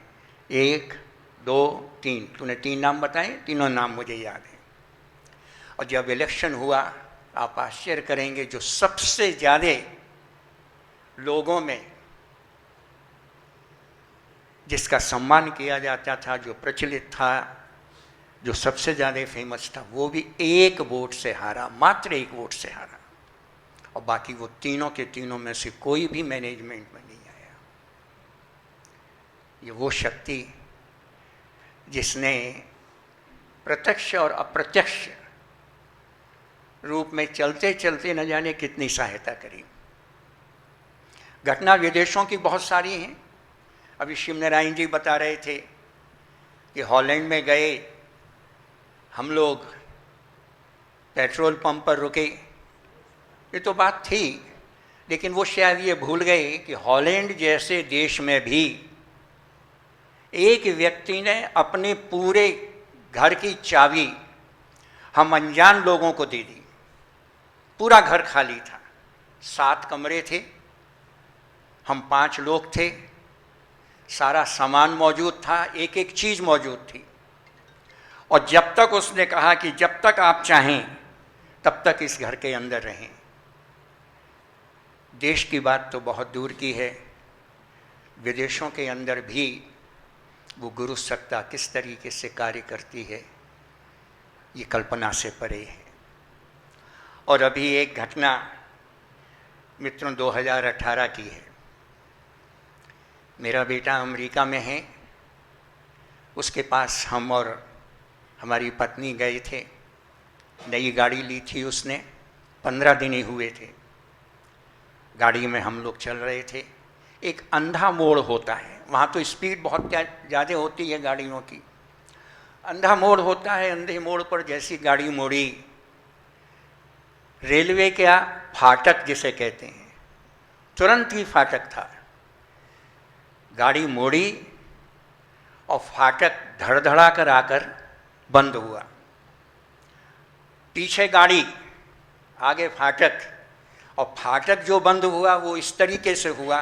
1 2 3। तूने 3 नाम बताए, तीनों नाम मुझे याद हैं। और जब इलेक्शन हुआ आप आश्चर्य करेंगे, जो सबसे ज़्यादा लोगों में जिसका सम्मान किया जाता था, जो प्रचलित था, जो सबसे ज़्यादा फेमस था, वो भी 1 वोट से हारा, मात्र 1 वोट से हारा। और बाकी वो तीनों के तीनों में से कोई भी मैनेजमेंट में नहीं आया। ये वो शक्ति जिसने प्रत्यक्ष और अप्रत्यक्ष रूप में चलते चलते न जाने कितनी सहायता करी। घटना विदेशों की बहुत सारी हैं। अभी शिवनारायण जी बता रहे थे कि हॉलैंड में गए हम लोग, पेट्रोल पंप पर रुके। ये तो बात थी, लेकिन वो शायद ये भूल गए कि हॉलैंड जैसे देश में भी एक व्यक्ति ने अपने पूरे घर की चाबी हम अनजान लोगों को दे दी। पूरा घर खाली था, 7 कमरे थे, हम 5 लोग थे, सारा सामान मौजूद था, एक एक चीज़ मौजूद थी। और जब तक उसने कहा कि जब तक आप चाहें तब तक इस घर के अंदर रहें। देश की बात तो बहुत दूर की है, विदेशों के अंदर भी वो गुरु सत्ता किस तरीके से कार्य करती है, ये कल्पना से परे है। और अभी एक घटना मित्रों 2018 की है। मेरा बेटा अमेरिका में है, उसके पास हम और हमारी पत्नी गए थे। नई गाड़ी ली थी उसने, 15 दिन ही हुए थे। गाड़ी में हम लोग चल रहे थे, एक अंधा मोड़ होता है, वहाँ तो स्पीड बहुत ज़्यादा होती है गाड़ियों की। अंधा मोड़ होता है, अंधे मोड़ पर जैसी गाड़ी मोड़ी, रेलवे का फाटक जिसे कहते हैं, तुरंत ही फाटक था। गाड़ी मोड़ी और फाटक धड़धड़ा कर आकर बंद हुआ। पीछे गाड़ी, आगे फाटक, और फाटक जो बंद हुआ वो इस तरीके से हुआ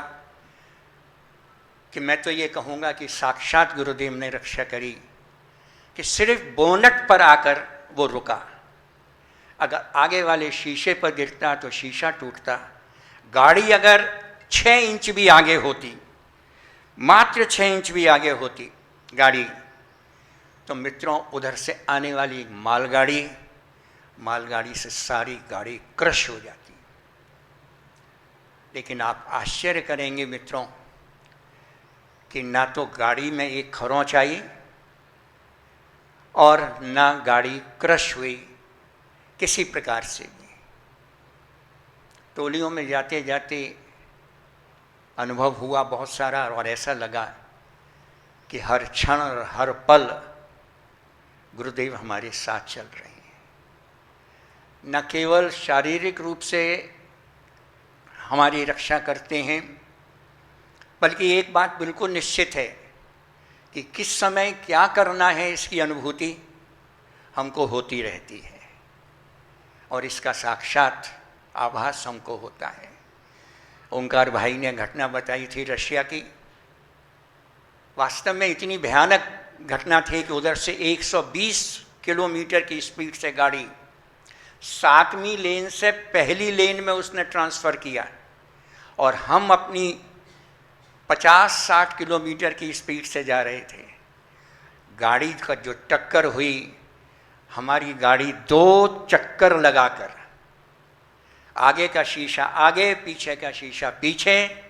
कि मैं तो ये कहूँगा कि साक्षात गुरुदेव ने रक्षा करी कि सिर्फ बोनट पर आकर वो रुका। अगर आगे वाले शीशे पर गिरता तो शीशा टूटता। गाड़ी अगर 6 इंच भी आगे होती, मात्र 6 इंच भी आगे होती गाड़ी, तो मित्रों उधर से आने वाली एक मालगाड़ी से सारी गाड़ी क्रश हो जाती। लेकिन आप आश्चर्य करेंगे मित्रों कि ना तो गाड़ी में एक खरोंच आई और ना गाड़ी क्रश हुई किसी प्रकार से भी। टोलियों में जाते जाते अनुभव हुआ बहुत सारा, और ऐसा लगा कि हर क्षण और हर पल गुरुदेव हमारे साथ चल रहे हैं। न केवल शारीरिक रूप से हमारी रक्षा करते हैं, बल्कि एक बात बिल्कुल निश्चित है कि किस समय क्या करना है इसकी अनुभूति हमको होती रहती है, और इसका साक्षात आभास हमको होता है। ओंकार भाई ने घटना बताई थी रशिया की। वास्तव में इतनी भयानक घटना थी कि उधर से 120 किलोमीटर की स्पीड से गाड़ी 7वीं लेन से पहली लेन में उसने ट्रांसफ़र किया, और हम अपनी 50-60 किलोमीटर की स्पीड से जा रहे थे। गाड़ी का जो टक्कर हुई, हमारी गाड़ी 2 चक्कर लगाकर, आगे का शीशा आगे, पीछे का शीशा पीछे,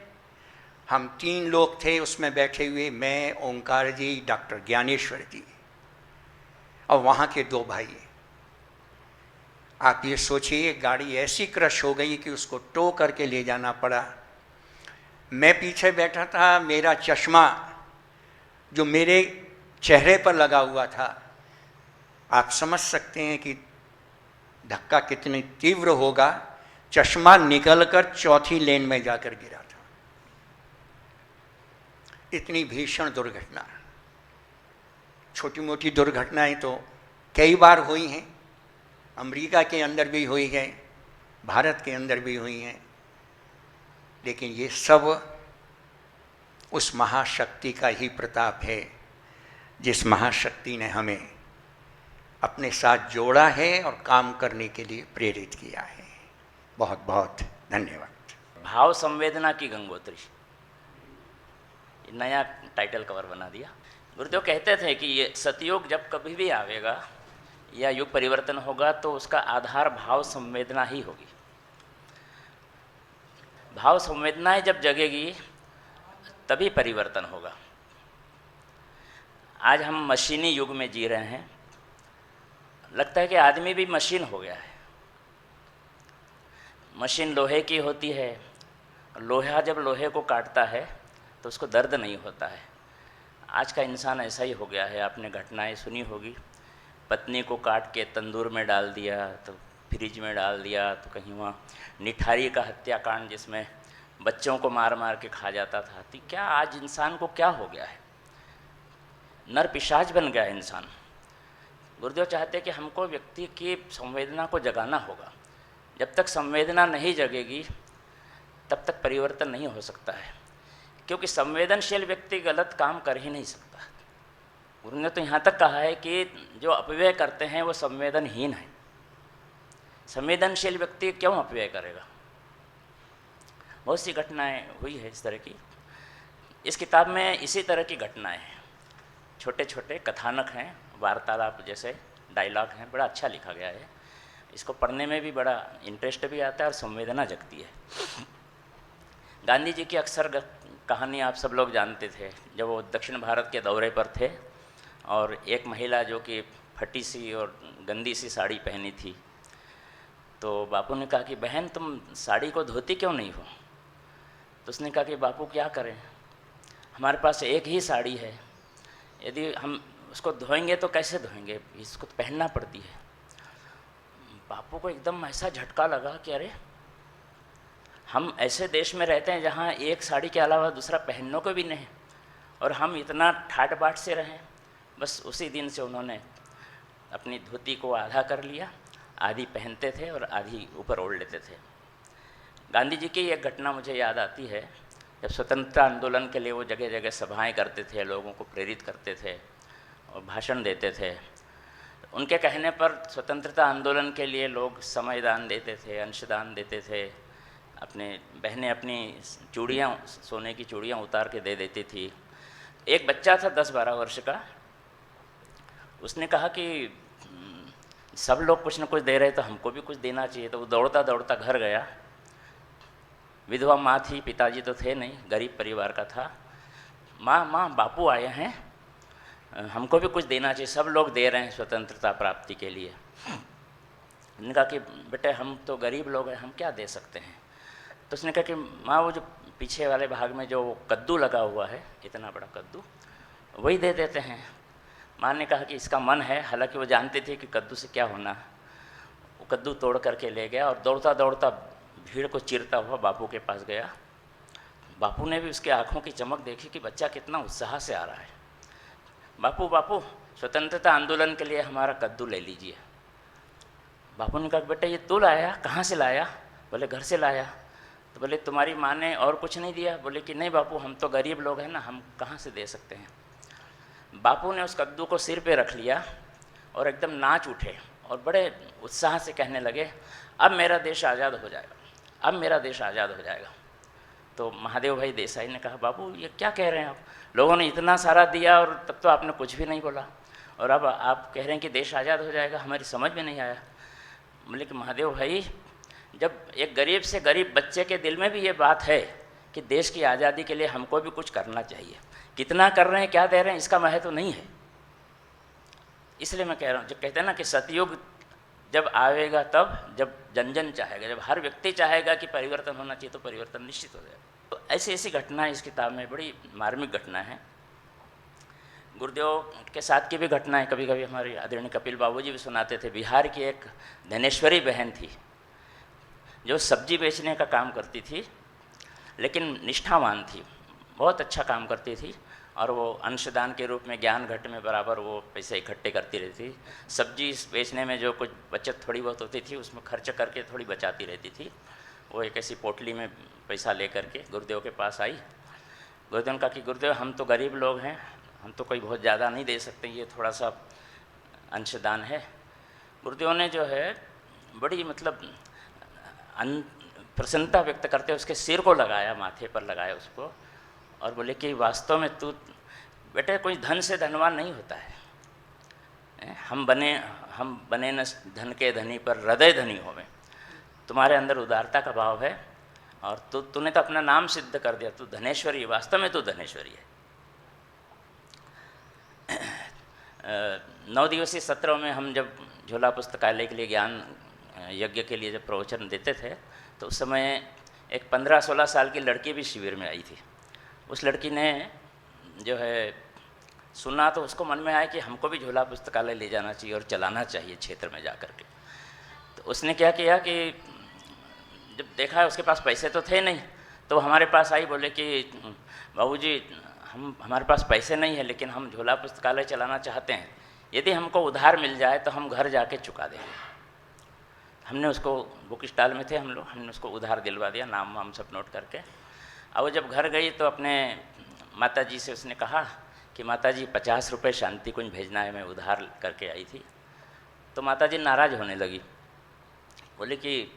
हम 3 लोग थे उसमें बैठे हुए, मैं, ओंकार जी, डॉक्टर ज्ञानेश्वर जी और वहाँ के 2 भाई। आप ये सोचिए, गाड़ी ऐसी क्रश हो गई कि उसको टो करके ले जाना पड़ा। मैं पीछे बैठा था, मेरा चश्मा जो मेरे चेहरे पर लगा हुआ था, आप समझ सकते हैं कि धक्का कितनी तीव्र होगा। चश्मा निकलकर 4थी लेन में जाकर गिरा था। इतनी भीषण दुर्घटना। छोटी मोटी दुर्घटनाएं तो कई बार हुई हैं, अमेरिका के अंदर भी हुई है, भारत के अंदर भी हुई हैं, लेकिन ये सब उस महाशक्ति का ही प्रताप है जिस महाशक्ति ने हमें अपने साथ जोड़ा है और काम करने के लिए प्रेरित किया है। बहुत बहुत धन्यवाद। भाव संवेदना की गंगोत्री, नया टाइटल कवर बना दिया। गुरुदेव कहते थे कि ये सतयुग जब कभी भी आवेगा या युग परिवर्तन होगा तो उसका आधार भाव संवेदना ही होगी। भाव संवेदनाएं जब जगेगी तभी परिवर्तन होगा। आज हम मशीनी युग में जी रहे हैं, लगता है कि आदमी भी मशीन हो गया है। मशीन लोहे की होती है, लोहा जब लोहे को काटता है तो उसको दर्द नहीं होता है। आज का इंसान ऐसा ही हो गया है। आपने घटनाएं सुनी होगी, पत्नी को काट के तंदूर में डाल दिया, तो फ्रिज में डाल दिया, तो कहीं वहाँ निठारी का हत्याकांड जिसमें बच्चों को मार मार के खा जाता था। तो क्या आज इंसान को क्या हो गया है? नर पिशाच बन गया है इंसान। गुरुदेव चाहते हैं कि हमको व्यक्ति की संवेदना को जगाना होगा। जब तक संवेदना नहीं जगेगी तब तक परिवर्तन नहीं हो सकता है, क्योंकि संवेदनशील व्यक्ति गलत काम कर ही नहीं सकता। गुरु ने तो यहाँ तक कहा है कि जो अपव्यय करते हैं वो संवेदनहीन है। संवेदनशील व्यक्ति क्यों अपव्यय करेगा? बहुत सी घटनाएं हुई है इस तरह की। इस किताब में इसी तरह की घटनाएं हैं, छोटे छोटे कथानक हैं, वार्तालाप जैसे डायलॉग हैं। बड़ा अच्छा लिखा गया है। इसको पढ़ने में भी बड़ा इंटरेस्ट भी आता है और संवेदना जगती है। गांधी जी की अक्सर कहानी आप सब लोग जानते थे। जब वो दक्षिण भारत के दौरे पर थे और एक महिला जो कि फटी सी और गंदी सी साड़ी पहनी थी, तो बापू ने कहा कि बहन तुम साड़ी को धोती क्यों नहीं हो? तो उसने कहा कि बापू क्या करें, हमारे पास एक ही साड़ी है, यदि हम उसको धोएंगे तो कैसे धोएंगे, इसको तो पहनना पड़ती है। बापू को एकदम ऐसा झटका लगा कि अरे हम ऐसे देश में रहते हैं जहाँ एक साड़ी के अलावा दूसरा पहनने को भी नहीं, और हम इतना ठाट बाट से रहें। बस उसी दिन से उन्होंने अपनी धोती को आधा कर लिया, आधी पहनते थे और आधी ऊपर ओढ़ लेते थे। गांधी जी की एक घटना मुझे याद आती है। जब स्वतंत्रता आंदोलन के लिए वो जगह जगह सभाएं करते थे, लोगों को प्रेरित करते थे और भाषण देते थे। उनके कहने पर स्वतंत्रता आंदोलन के लिए लोग समय दान देते थे, अंशदान देते थे। अपने बहनें अपनी चूड़ियाँ, सोने की चूड़ियाँ उतार के दे देती थी। एक बच्चा था 10-12 वर्ष का, उसने कहा कि सब लोग कुछ न कुछ दे रहे तो हमको भी कुछ देना चाहिए। तो वो दौड़ता दौड़ता घर गया। विधवा माँ थी, पिताजी तो थे नहीं, गरीब परिवार का था। माँ बापू आए हैं, हमको भी कुछ देना चाहिए, सब लोग दे रहे हैं स्वतंत्रता प्राप्ति के लिए। उन्होंने कहा कि बेटे हम तो गरीब लोग हैं, हम क्या दे सकते हैं? तो उसने कहा कि माँ वो जो पीछे वाले भाग में जो कद्दू लगा हुआ है, इतना बड़ा कद्दू, वही दे देते हैं। माँ ने कहा कि इसका मन है, हालांकि वो जानते थे कि कद्दू से क्या होना। वो कद्दू तोड़ करके ले गया और दौड़ता दौड़ता भीड़ को चीरता हुआ बापू के पास गया। बापू ने भी उसके आँखों की चमक देखी कि बच्चा कितना उत्साह से आ रहा है। बापू स्वतंत्रता आंदोलन के लिए हमारा कद्दू ले लीजिए। बापू ने कहा बेटा ये तू लाया, कहाँ से लाया? बोले घर से लाया। तो बोले तुम्हारी माँ ने और कुछ नहीं दिया? बोले कि नहीं बापू, हम तो गरीब लोग हैं ना, हम कहाँ से दे सकते हैं। बापू ने उस कद्दू को सिर पे रख लिया और एकदम नाच उठे और बड़े उत्साह से कहने लगे अब मेरा देश आज़ाद हो जाएगा, अब मेरा देश आज़ाद हो जाएगा। तो महादेव भाई देसाई ने कहा बाबू ये क्या कह रहे हैं आप, लोगों ने इतना सारा दिया और तब तो आपने कुछ भी नहीं बोला, और अब आप कह रहे हैं कि देश आज़ाद हो जाएगा, हमारी समझ में नहीं आया। बोले कि महादेव भाई, जब एक गरीब से गरीब बच्चे के दिल में भी ये बात है कि देश की आज़ादी के लिए हमको भी कुछ करना चाहिए, कितना कर रहे हैं, क्या दे रहे हैं, इसका महत्व नहीं है। इसलिए मैं कह रहा हूँ, जब कहते हैं ना कि सतयुग जब आएगा तब जब जन जन चाहेगा, जब हर व्यक्ति चाहेगा कि परिवर्तन होना चाहिए तो परिवर्तन निश्चित हो जाएगा। तो ऐसी ऐसी घटनाएं इस किताब में बड़ी मार्मिक घटना है। गुरुदेव के साथ की भी घटनाएं कभी कभी हमारे आदरणीय कपिल बाबू जी भी सुनाते थे। बिहार की एक धनेश्वरी बहन थी जो सब्जी बेचने का काम करती थी, लेकिन निष्ठावान थी, बहुत अच्छा काम करती थी, और वो अंशदान के रूप में ज्ञान घट में बराबर वो पैसे इकट्ठे करती रहती थी। सब्जी बेचने में जो कुछ बचत थोड़ी बहुत होती थी उसमें खर्च करके थोड़ी बचाती रहती थी। वो एक ऐसी पोटली में पैसा ले करके गुरुदेव के पास आई। गुरुदेव ने कहा कि गुरुदेव हम तो गरीब लोग हैं, हम तो कोई बहुत ज़्यादा नहीं दे सकते, ये थोड़ा सा अंशदान है। गुरुदेव ने जो है बड़ी मतलब प्रसन्नता व्यक्त करते उसके सिर को लगाया, माथे पर लगाया उसको, और बोले कि वास्तव में तू बेटे कोई धन से धनवान नहीं होता है, हम बने न धन के धनी पर हृदय धनी होवे। तुम्हारे अंदर उदारता का भाव है और तूने तो अपना नाम सिद्ध कर दिया, तू धनेश्वरी, वास्तव में तू धनेश्वरी है। 9 दिवसीय सत्र में हम जब झोला पुस्तकालय के लिए ज्ञान यज्ञ के लिए जब प्रवचन देते थे तो उस समय एक 15-16 साल की लड़की भी शिविर में आई थी। उस लड़की ने जो है सुना तो उसको मन में आया कि हमको भी झोला पुस्तकालय ले जाना चाहिए और चलाना चाहिए क्षेत्र में जा कर के। तो उसने क्या किया कि जब देखा उसके पास पैसे तो थे नहीं, तो हमारे पास आई, बोले कि बाबूजी हमारे पास पैसे नहीं है लेकिन हम झोला पुस्तकालय चलाना चाहते हैं, यदि हमको उधार मिल जाए तो हम घर जाके चुका देंगे। हमने उसको बुक स्टॉल में थे हम लोग, हमने उसको उधार दिलवा दिया, नाम वाम सब नोट करके। अब वो जब घर गई तो अपने माताजी से उसने कहा कि माताजी 50 रुपये शांति कुंज भेजना है, मैं उधार करके आई थी। तो माताजी नाराज़ होने लगी, बोले कि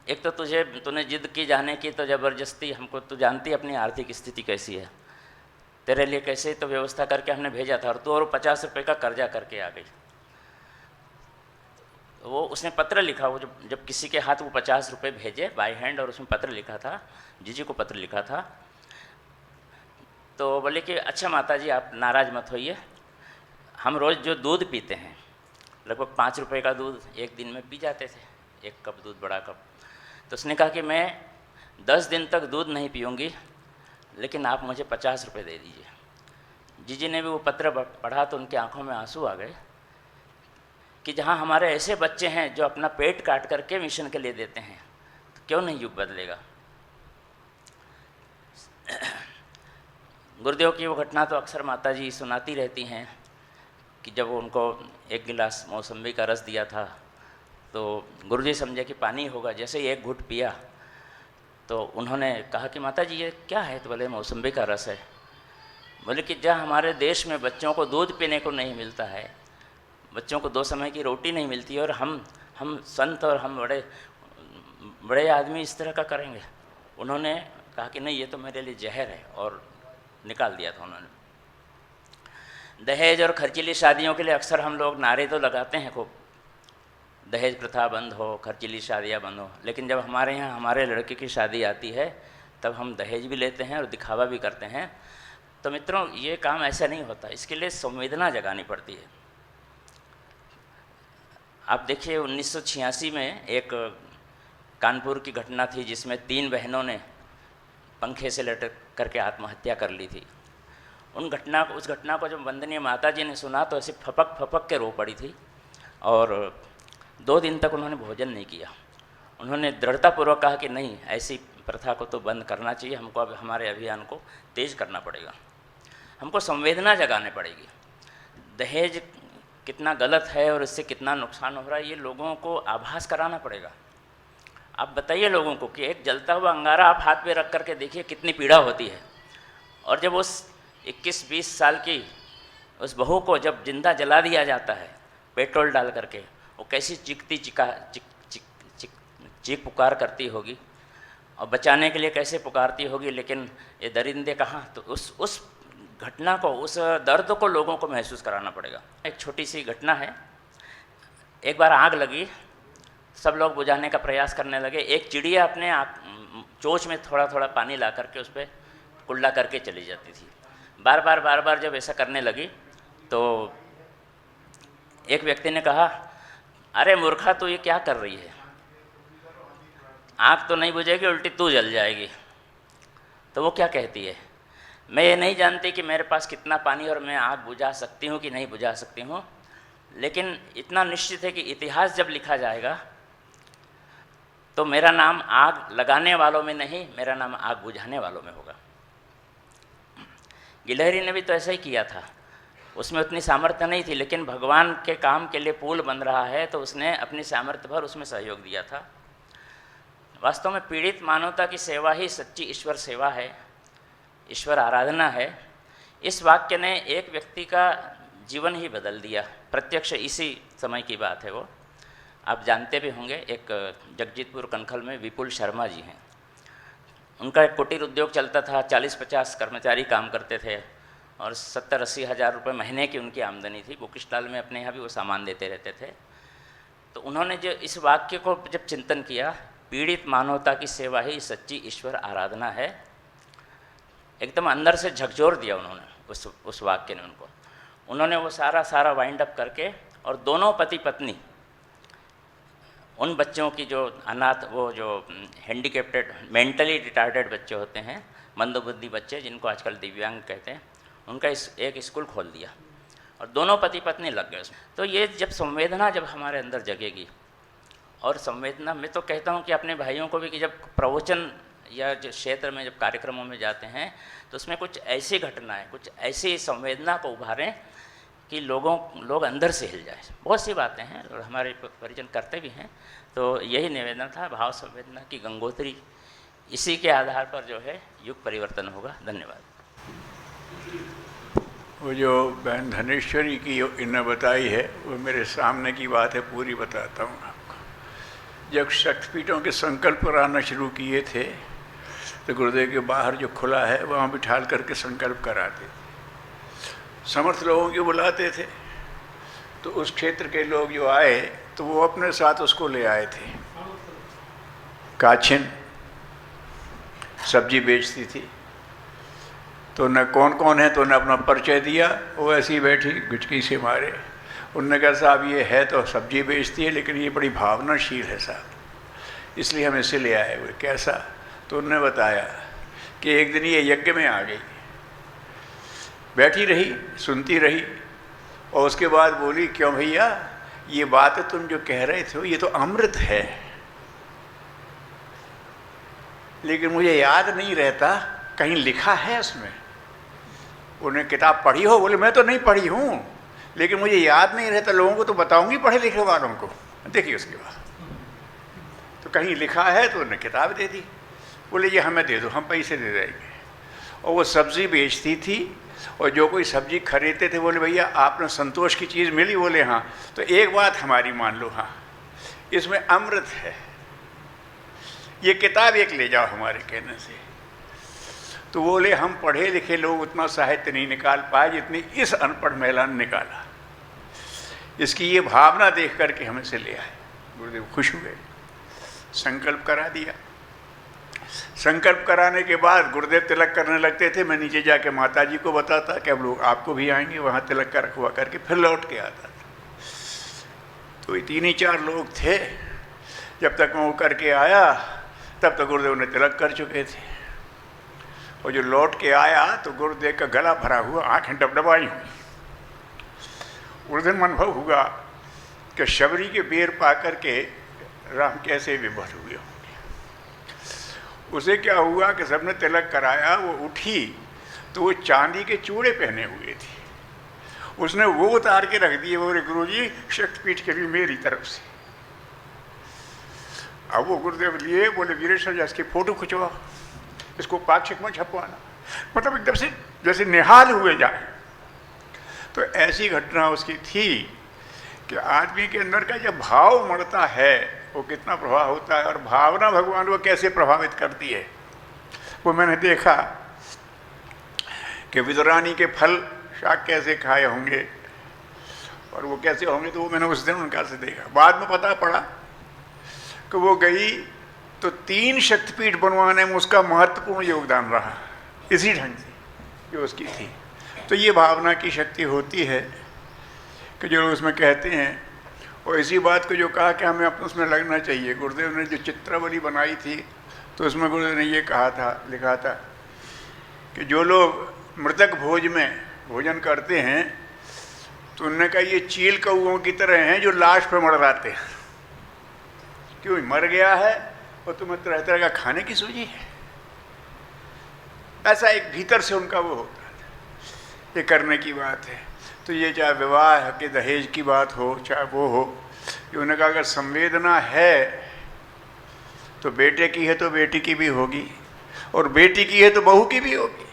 एक तो तूने जिद की जाने की तो ज़बरदस्ती, हमको तू जानती अपनी आर्थिक स्थिति कैसी है, तेरे लिए कैसे तो व्यवस्था करके हमने भेजा था और तू और 50 रुपये का कर्जा करके आ गई। वो उसने पत्र लिखा, वो जब किसी के हाथ वो 50 रुपये भेजे बाय हैंड, और उसमें पत्र लिखा था, जीजी को पत्र लिखा था। तो बोले कि अच्छा माताजी आप नाराज़ मत होइए, हम रोज़ जो दूध पीते हैं लगभग 5 रुपये का दूध एक दिन में पी जाते थे, 1 कप दूध, बड़ा कप। तो उसने कहा कि मैं 10 दिन तक दूध नहीं पीऊँगी लेकिन आप मुझे 50 रुपये दे दीजिए। जीजी ने भी वो पत्र पढ़ा तो उनकी आंखों में आंसू आ गए कि जहाँ हमारे ऐसे बच्चे हैं जो अपना पेट काट करके मिशन के लिए देते हैं, तो क्यों नहीं युग बदलेगा। गुरुदेव की वो घटना तो अक्सर माताजी सुनाती रहती हैं कि जब उनको 1 गिलास मौसम्बी का रस दिया था तो गुरुजी समझे कि पानी होगा, जैसे ही 1 घूंट पिया तो उन्होंने कहा कि माताजी ये क्या है, तो बोले मौसम्बी का रस है। बोले कि जहाँ हमारे देश में बच्चों को दूध पीने को नहीं मिलता है, बच्चों को 2 समय की रोटी नहीं मिलती है, और हम संत और हम बड़े आदमी इस तरह का करेंगे। उन्होंने कहा कि नहीं ये तो मेरे लिए जहर है, और निकाल दिया था उन्होंने। दहेज और खर्चीली शादियों के लिए अक्सर हम लोग नारे तो लगाते हैं खूब, दहेज प्रथा बंद हो, खर्चीली शादियाँ बंद हो, लेकिन जब हमारे यहाँ हमारे लड़के की शादी आती है तब हम दहेज भी लेते हैं और दिखावा भी करते हैं। तो मित्रों ये काम ऐसा नहीं होता, इसके लिए संवेदना जगानी पड़ती है। आप देखिए 1986 में एक कानपुर की घटना थी जिसमें 3 बहनों ने पंखे से लटक करके आत्महत्या कर ली थी। उस घटना को जब वंदनीय माता जी ने सुना तो ऐसे फपक के रो पड़ी थी, और 2 दिन तक उन्होंने भोजन नहीं किया। उन्होंने दृढ़तापूर्वक कहा कि नहीं, ऐसी प्रथा को तो बंद करना चाहिए, हमको अब हमारे अभियान को तेज करना पड़ेगा, हमको संवेदना जगाने पड़ेगी। दहेज कितना गलत है और इससे कितना नुकसान हो रहा है ये लोगों को आभास कराना पड़ेगा। आप बताइए लोगों को कि एक जलता हुआ अंगारा आप हाथ पे रख करके देखिए कितनी पीड़ा होती है, और जब उस 21-20 साल की उस बहू को जब जिंदा जला दिया जाता है पेट्रोल डाल करके, वो कैसी चीख पुकार करती होगी, और बचाने के लिए कैसे पुकारती होगी, लेकिन ये दरिंदे कहाँ। तो उस घटना को, उस दर्द को लोगों को महसूस कराना पड़ेगा। एक छोटी सी घटना है, एक बार आग लगी, सब लोग बुझाने का प्रयास करने लगे। एक चिड़िया अपने चोंच में थोड़ा थोड़ा पानी ला करके उस पर कुल्ला करके चली जाती थी। बार बार जब ऐसा करने लगी तो एक व्यक्ति ने कहा, अरे मूर्खा तू ये क्या कर रही है, आग तो नहीं बुझेगी, उल्टी तू जल जाएगी। तो वो क्या कहती है, मैं ये नहीं जानती कि मेरे पास कितना पानी और मैं आग बुझा सकती हूँ कि नहीं बुझा सकती हूँ, लेकिन इतना निश्चित है कि इतिहास जब लिखा जाएगा तो मेरा नाम आग लगाने वालों में नहीं, मेरा नाम आग बुझाने वालों में होगा। गिलहरी ने भी तो ऐसा ही किया था, उसमें उतनी सामर्थ्य नहीं थी, लेकिन भगवान के काम के लिए पुल बन रहा है तो उसने अपनी सामर्थ्य भर उसमें सहयोग दिया था। वास्तव में पीड़ित मानवता की सेवा ही सच्ची ईश्वर सेवा है, ईश्वर आराधना है। इस वाक्य ने एक व्यक्ति का जीवन ही बदल दिया। प्रत्यक्ष इसी समय की बात है वो। आप जानते भी होंगे, एक जगजीतपुर कनखल में विपुल शर्मा जी हैं, उनका एक कुटीर उद्योग चलता था। 40-50 कर्मचारी काम करते थे और 70-80 हज़ार रुपये महीने की उनकी आमदनी थी। बुक स्टॉल में अपने यहाँ भी वो सामान देते रहते थे। तो उन्होंने जो इस वाक्य को जब चिंतन किया, पीड़ित मानवता की सेवा ही सच्ची ईश्वर आराधना है, एकदम अंदर से झकझोर दिया उन्होंने उस वाक्य ने उनको। उन्होंने वो सारा वाइंड अप करके, और दोनों पति पत्नी उन बच्चों की जो अनाथ, वो जो हैंडीकेप्टेड, मेंटली रिटार्डेड बच्चे होते हैं, मंदबुद्धि बच्चे जिनको आजकल दिव्यांग कहते हैं, उनका एक स्कूल खोल दिया और दोनों पति पत्नी लग गए उसमें। तो ये जब संवेदना जब हमारे अंदर जगेगी, और संवेदना मैं तो कहता हूँ कि अपने भाइयों को भी कि जब प्रवचन या जो क्षेत्र में जब कार्यक्रमों में जाते हैं तो उसमें कुछ ऐसी घटनाएं, कुछ ऐसी संवेदना को उभारें कि लोग अंदर से हिल जाए। बहुत सी बातें हैं और हमारे परिजन करते भी हैं। तो यही निवेदन था, भाव संवेदना की गंगोत्री, इसी के आधार पर जो है युग परिवर्तन होगा। धन्यवाद। वो जो बहन धनेश्वरी की इन्हें बताई है वो मेरे सामने की बात है, पूरी बताता हूँ आपको। जब शक्तिपीठों के संकल्प कराना शुरू किए थे तो गुरुदेव के बाहर जो खुला है वहाँ बिठाल करके संकल्प कराते थे। समर्थ लोगों को बुलाते थे तो उस क्षेत्र के लोग जो आए तो वो अपने साथ उसको ले आए थे। काछिन सब्जी बेचती थी, तो न कौन कौन है तो उन्हें अपना परिचय दिया। वो ऐसी ही बैठी गुचकी से मारे। उनने कहा साहब ये है तो सब्जी बेचती है लेकिन ये बड़ी भावनाशील है साहब, इसलिए हम इसे ले आए हुए। कैसा? तो उन्होंने बताया कि एक दिन ये यज्ञ में आ गई, बैठी रही, सुनती रही, और उसके बाद बोली क्यों भैया ये बात तुम जो कह रहे थे ये तो अमृत है, लेकिन मुझे याद नहीं रहता, कहीं लिखा है उसमें? उन्हें किताब पढ़ी हो? बोले मैं तो नहीं पढ़ी हूँ लेकिन मुझे याद नहीं रहता, लोगों को तो बताऊंगी पढ़े लिखे वालों को। देखिए उसके बाद तो कहीं लिखा है तो उन्हें किताब दे दी। बोले ये हमें दे दो, हम पैसे दे देंगे। और वो सब्ज़ी बेचती थी और जो कोई सब्ज़ी खरीदते थे बोले भैया आपने संतोष की चीज़ मिली? बोले हाँ। तो एक बात हमारी मान लो, हाँ इसमें अमृत है, ये किताब एक ले जाओ हमारे कहने से। तो बोले हम पढ़े लिखे लोग उतना साहित्य नहीं निकाल पाए जितनी इस अनपढ़ महिला ने निकाला। इसकी ये भावना देख करके हम इसे ले आए। गुरुदेव खुश हुए, संकल्प करा दिया। संकल्प कराने के बाद गुरुदेव तिलक करने लगते थे। मैं नीचे जाके माता जी को बताता कि अब लोग आपको भी आएंगे, वहाँ तिलक का रखवा करके फिर लौट के आता था। तो ये 3-4 लोग थे। जब तक मैं वो करके आया तब तक गुरुदेव ने तिलक कर चुके थे। और जो लौट के आया तो गुरुदेव का गला भरा हुआ, आँखें डबडबाई हुई। उस दिन अनुभव हुआ कि शबरी के बेर पा करके राम कैसे विभोर हुए होंगे। उसे क्या हुआ कि सबने तिलक कराया, वो उठी तो वो चांदी के चूड़े पहने हुए थे, उसने वो उतार के रख दिए। बोले गुरुजी शक्तिपीठ के लिए मेरी तरफ से। अब वो गुरुदेव लिए, बोले वीरेश्वर जी इसकी फ़ोटो खिंचवाओ, इसको पाक्षिक में छपवाना। मतलब एकदम से जैसे निहाल हुए जाए। तो ऐसी घटना उसकी थी कि आदमी के अंदर का जब भाव मरता है वो कितना प्रभाव होता है, और भावना भगवान को कैसे प्रभावित करती है वो मैंने देखा कि विदुरानी के फल शाक कैसे खाए होंगे और वो कैसे होंगे। तो वो मैंने उस दिन उनका से देखा। बाद में पता पड़ा कि वो गई तो 3 शक्तिपीठ बनवाने में उसका महत्वपूर्ण योगदान रहा, इसी ढंग से जो उसकी थी। तो ये भावना की शक्ति होती है कि जो उसमें कहते हैं। और इसी बात को जो कहा कि हमें अपने उसमें लगना चाहिए। गुरुदेव ने जो चित्रावली बनाई थी तो उसमें गुरुदेव ने ये कहा था, लिखा था कि जो लोग मृतक भोज में भोजन करते हैं तो उन्होंने कहा ये चील कौओं की तरह हैं जो लाश पर मड़राते हैं। क्यों? मर गया है और तुम्हें तरह तरह का खाने की सूझी है। ऐसा एक भीतर से उनका वो होता है, ये करने की बात है। तो ये चाहे विवाह के दहेज की बात हो चाहे वो हो, कि उन्होंने कहा अगर संवेदना है तो बेटे की है तो बेटी की भी होगी, और बेटी की है तो बहू की भी होगी।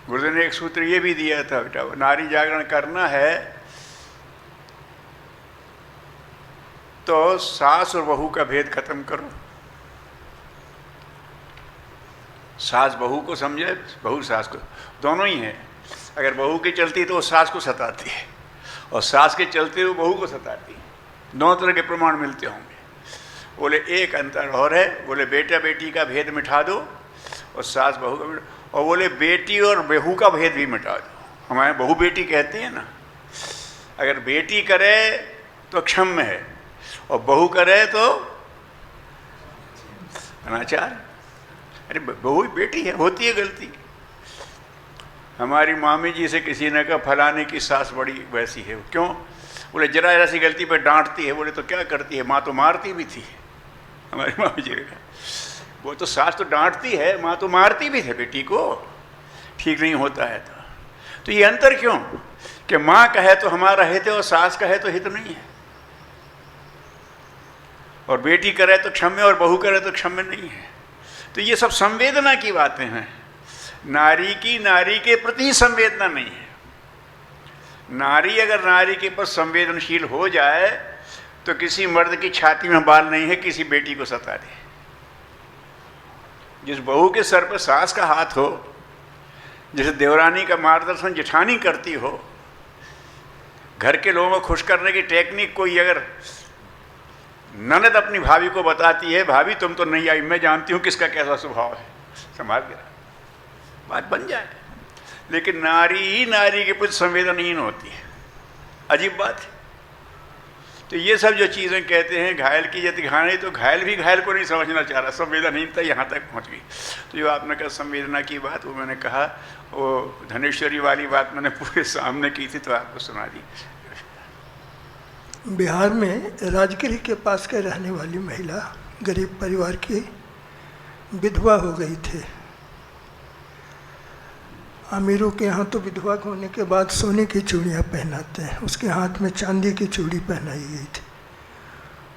गुरुदेव ने एक सूत्र ये भी दिया था, बेटा नारी जागरण करना है तो सास और बहू का भेद खत्म करो। सास बहू को समझे, बहू सास को, दोनों ही हैं। अगर बहू की चलती तो वो सास को सताती है, और सास के चलते वो बहू को सताती है। दोनों तरह के प्रमाण मिलते होंगे। बोले एक अंतर और है, बोले बेटा बेटी का भेद मिटा दो और सास बहू का, और बोले बेटी और बहू का भेद भी मिटा दो। हमारे बहू बेटी कहते हैं ना, अगर बेटी करे तो क्षम्य है और बहू करे तो अनाचार। अरे बहू बेटी है, होती है गलती। हमारी मामी जी से किसी ने कहा फलाने की सास बड़ी वैसी है, क्यों? बोले जरा जरा सी गलती पर डांटती है। बोले तो क्या करती है, माँ तो मारती भी थी। हमारी मामी जी ने कहा वो तो सास तो डांटती है, माँ तो मारती भी थे बेटी को, ठीक नहीं होता है तो ये अंतर क्यों कि माँ कहे तो हमारा हित है और सास कहे तो हित नहीं है, और बेटी करे तो क्षम्य और बहू करे तो क्षम्य नहीं है। तो ये सब संवेदना की बातें हैं। नारी की नारी के प्रति संवेदना नहीं है। नारी अगर नारी के प्रति संवेदनशील हो जाए तो किसी मर्द की छाती में बाल नहीं है किसी बेटी को सता दे। जिस बहू के सर पर सास का हाथ हो, जैसे देवरानी का मार्गदर्शन जेठानी करती हो, घर के लोगों को खुश करने की टेक्निक कोई अगर ननद अपनी भाभी को बताती है, भाभी तुम तो नहीं आई, मैं जानती हूँ किसका कैसा स्वभाव है, संभाल के बात बन जाए। लेकिन नारी ही नारी के प्रति संवेदनहीन होती है, अजीब बात है। तो ये सब जो चीज़ें कहते हैं घायल की यदि घाणी, तो घायल भी घायल को नहीं समझना चाह रहा, संवेदनहीनता यहाँ तक पहुँच गई। तो जो आपने कहा संवेदना की बात, वो मैंने कहा वो धनेश्वरी वाली बात मैंने पूरे सामने की थी तो आपको सुना दी। बिहार में राजगिरी के पास के रहने वाली महिला गरीब परिवार की विधवा हो गई थी। अमीरों के यहाँ तो विधवा होने के बाद सोने की चूड़ियाँ पहनाते हैं, उसके हाथ में चांदी की चूड़ी पहनाई गई थी।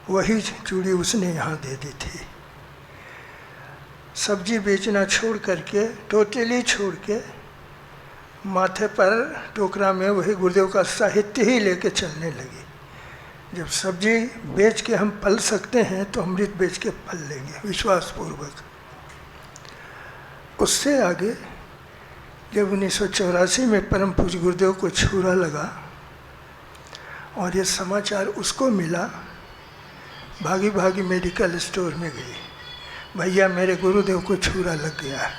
वही चूड़ी उसने यहाँ दे दी थी। सब्जी बेचना छोड़ करके, टोटली छोड़ के, माथे पर टोकरा में वही गुरुदेव का साहित्य ही लेके चलने लगी। जब सब्जी बेच के हम पल सकते हैं तो अमृत बेच के पल लेंगे, विश्वासपूर्वक। उससे आगे जब 1984 में परम पूज्य गुरुदेव को छुरा लगा और ये समाचार उसको मिला, भागी भागी मेडिकल स्टोर में गई, भैया मेरे गुरुदेव को छुरा लग गया है,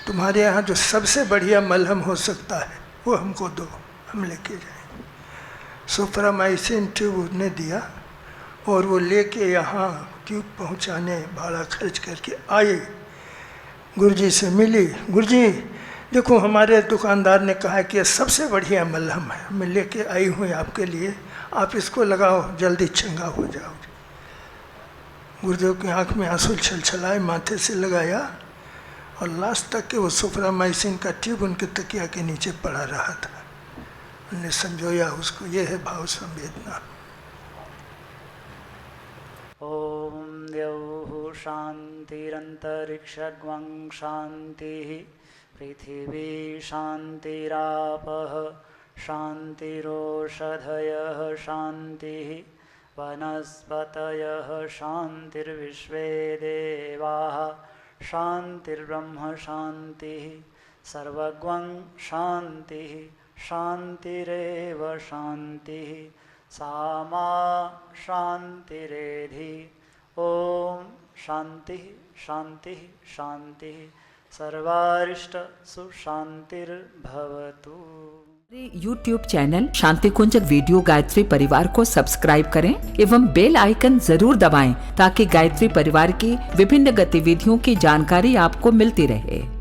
तुम्हारे यहाँ जो सबसे बढ़िया मलहम हो सकता है वो हमको दो, हम लेके जाएं। सुपरामाइसिन ट्यूब उसने दिया और वो लेके यहाँ ट्यूब पहुँचाने भाड़ा खर्च करके आए। गुरुजी से मिली, गुरुजी देखो हमारे दुकानदार ने कहा कि ये सबसे बढ़िया मलहम है, मैं लेके आई हूँ आपके लिए, आप इसको लगाओ, जल्दी चंगा हो जाओ। गुरुदेव की आँख में आंसू छलछलाए, माथे से लगाया और लास्ट तक के वो सुपरामाइसिन का ट्यूब उनके तकिया के नीचे पड़ा रहा था। उन्हें संजोया उसको। ये है भाव संवेदना। ओम द्यौः शान्तिरन्तरिक्षगं शान्तिः पृथिवी शान्तिरापः शान्तिरोषधयः शान्तिः वनस्पतयः शान्तिर्विश्वे देवाः शान्तिर्ब्रह्म शान्तिः सर्वगं शान्तिः शान्तिरेव शान्तिः सा मा शान्तिरेधि। ओम शान्तिः शान्तिः शान्तिः सर्वारिष्ट सुशान्तिर्भवतु। YouTube चैनल शांति कुंज वीडियो गायत्री परिवार को सब्सक्राइब करें एवं बेल आइकन जरूर दबाएं ताकि गायत्री परिवार की विभिन्न गतिविधियों की जानकारी आपको मिलती रहे।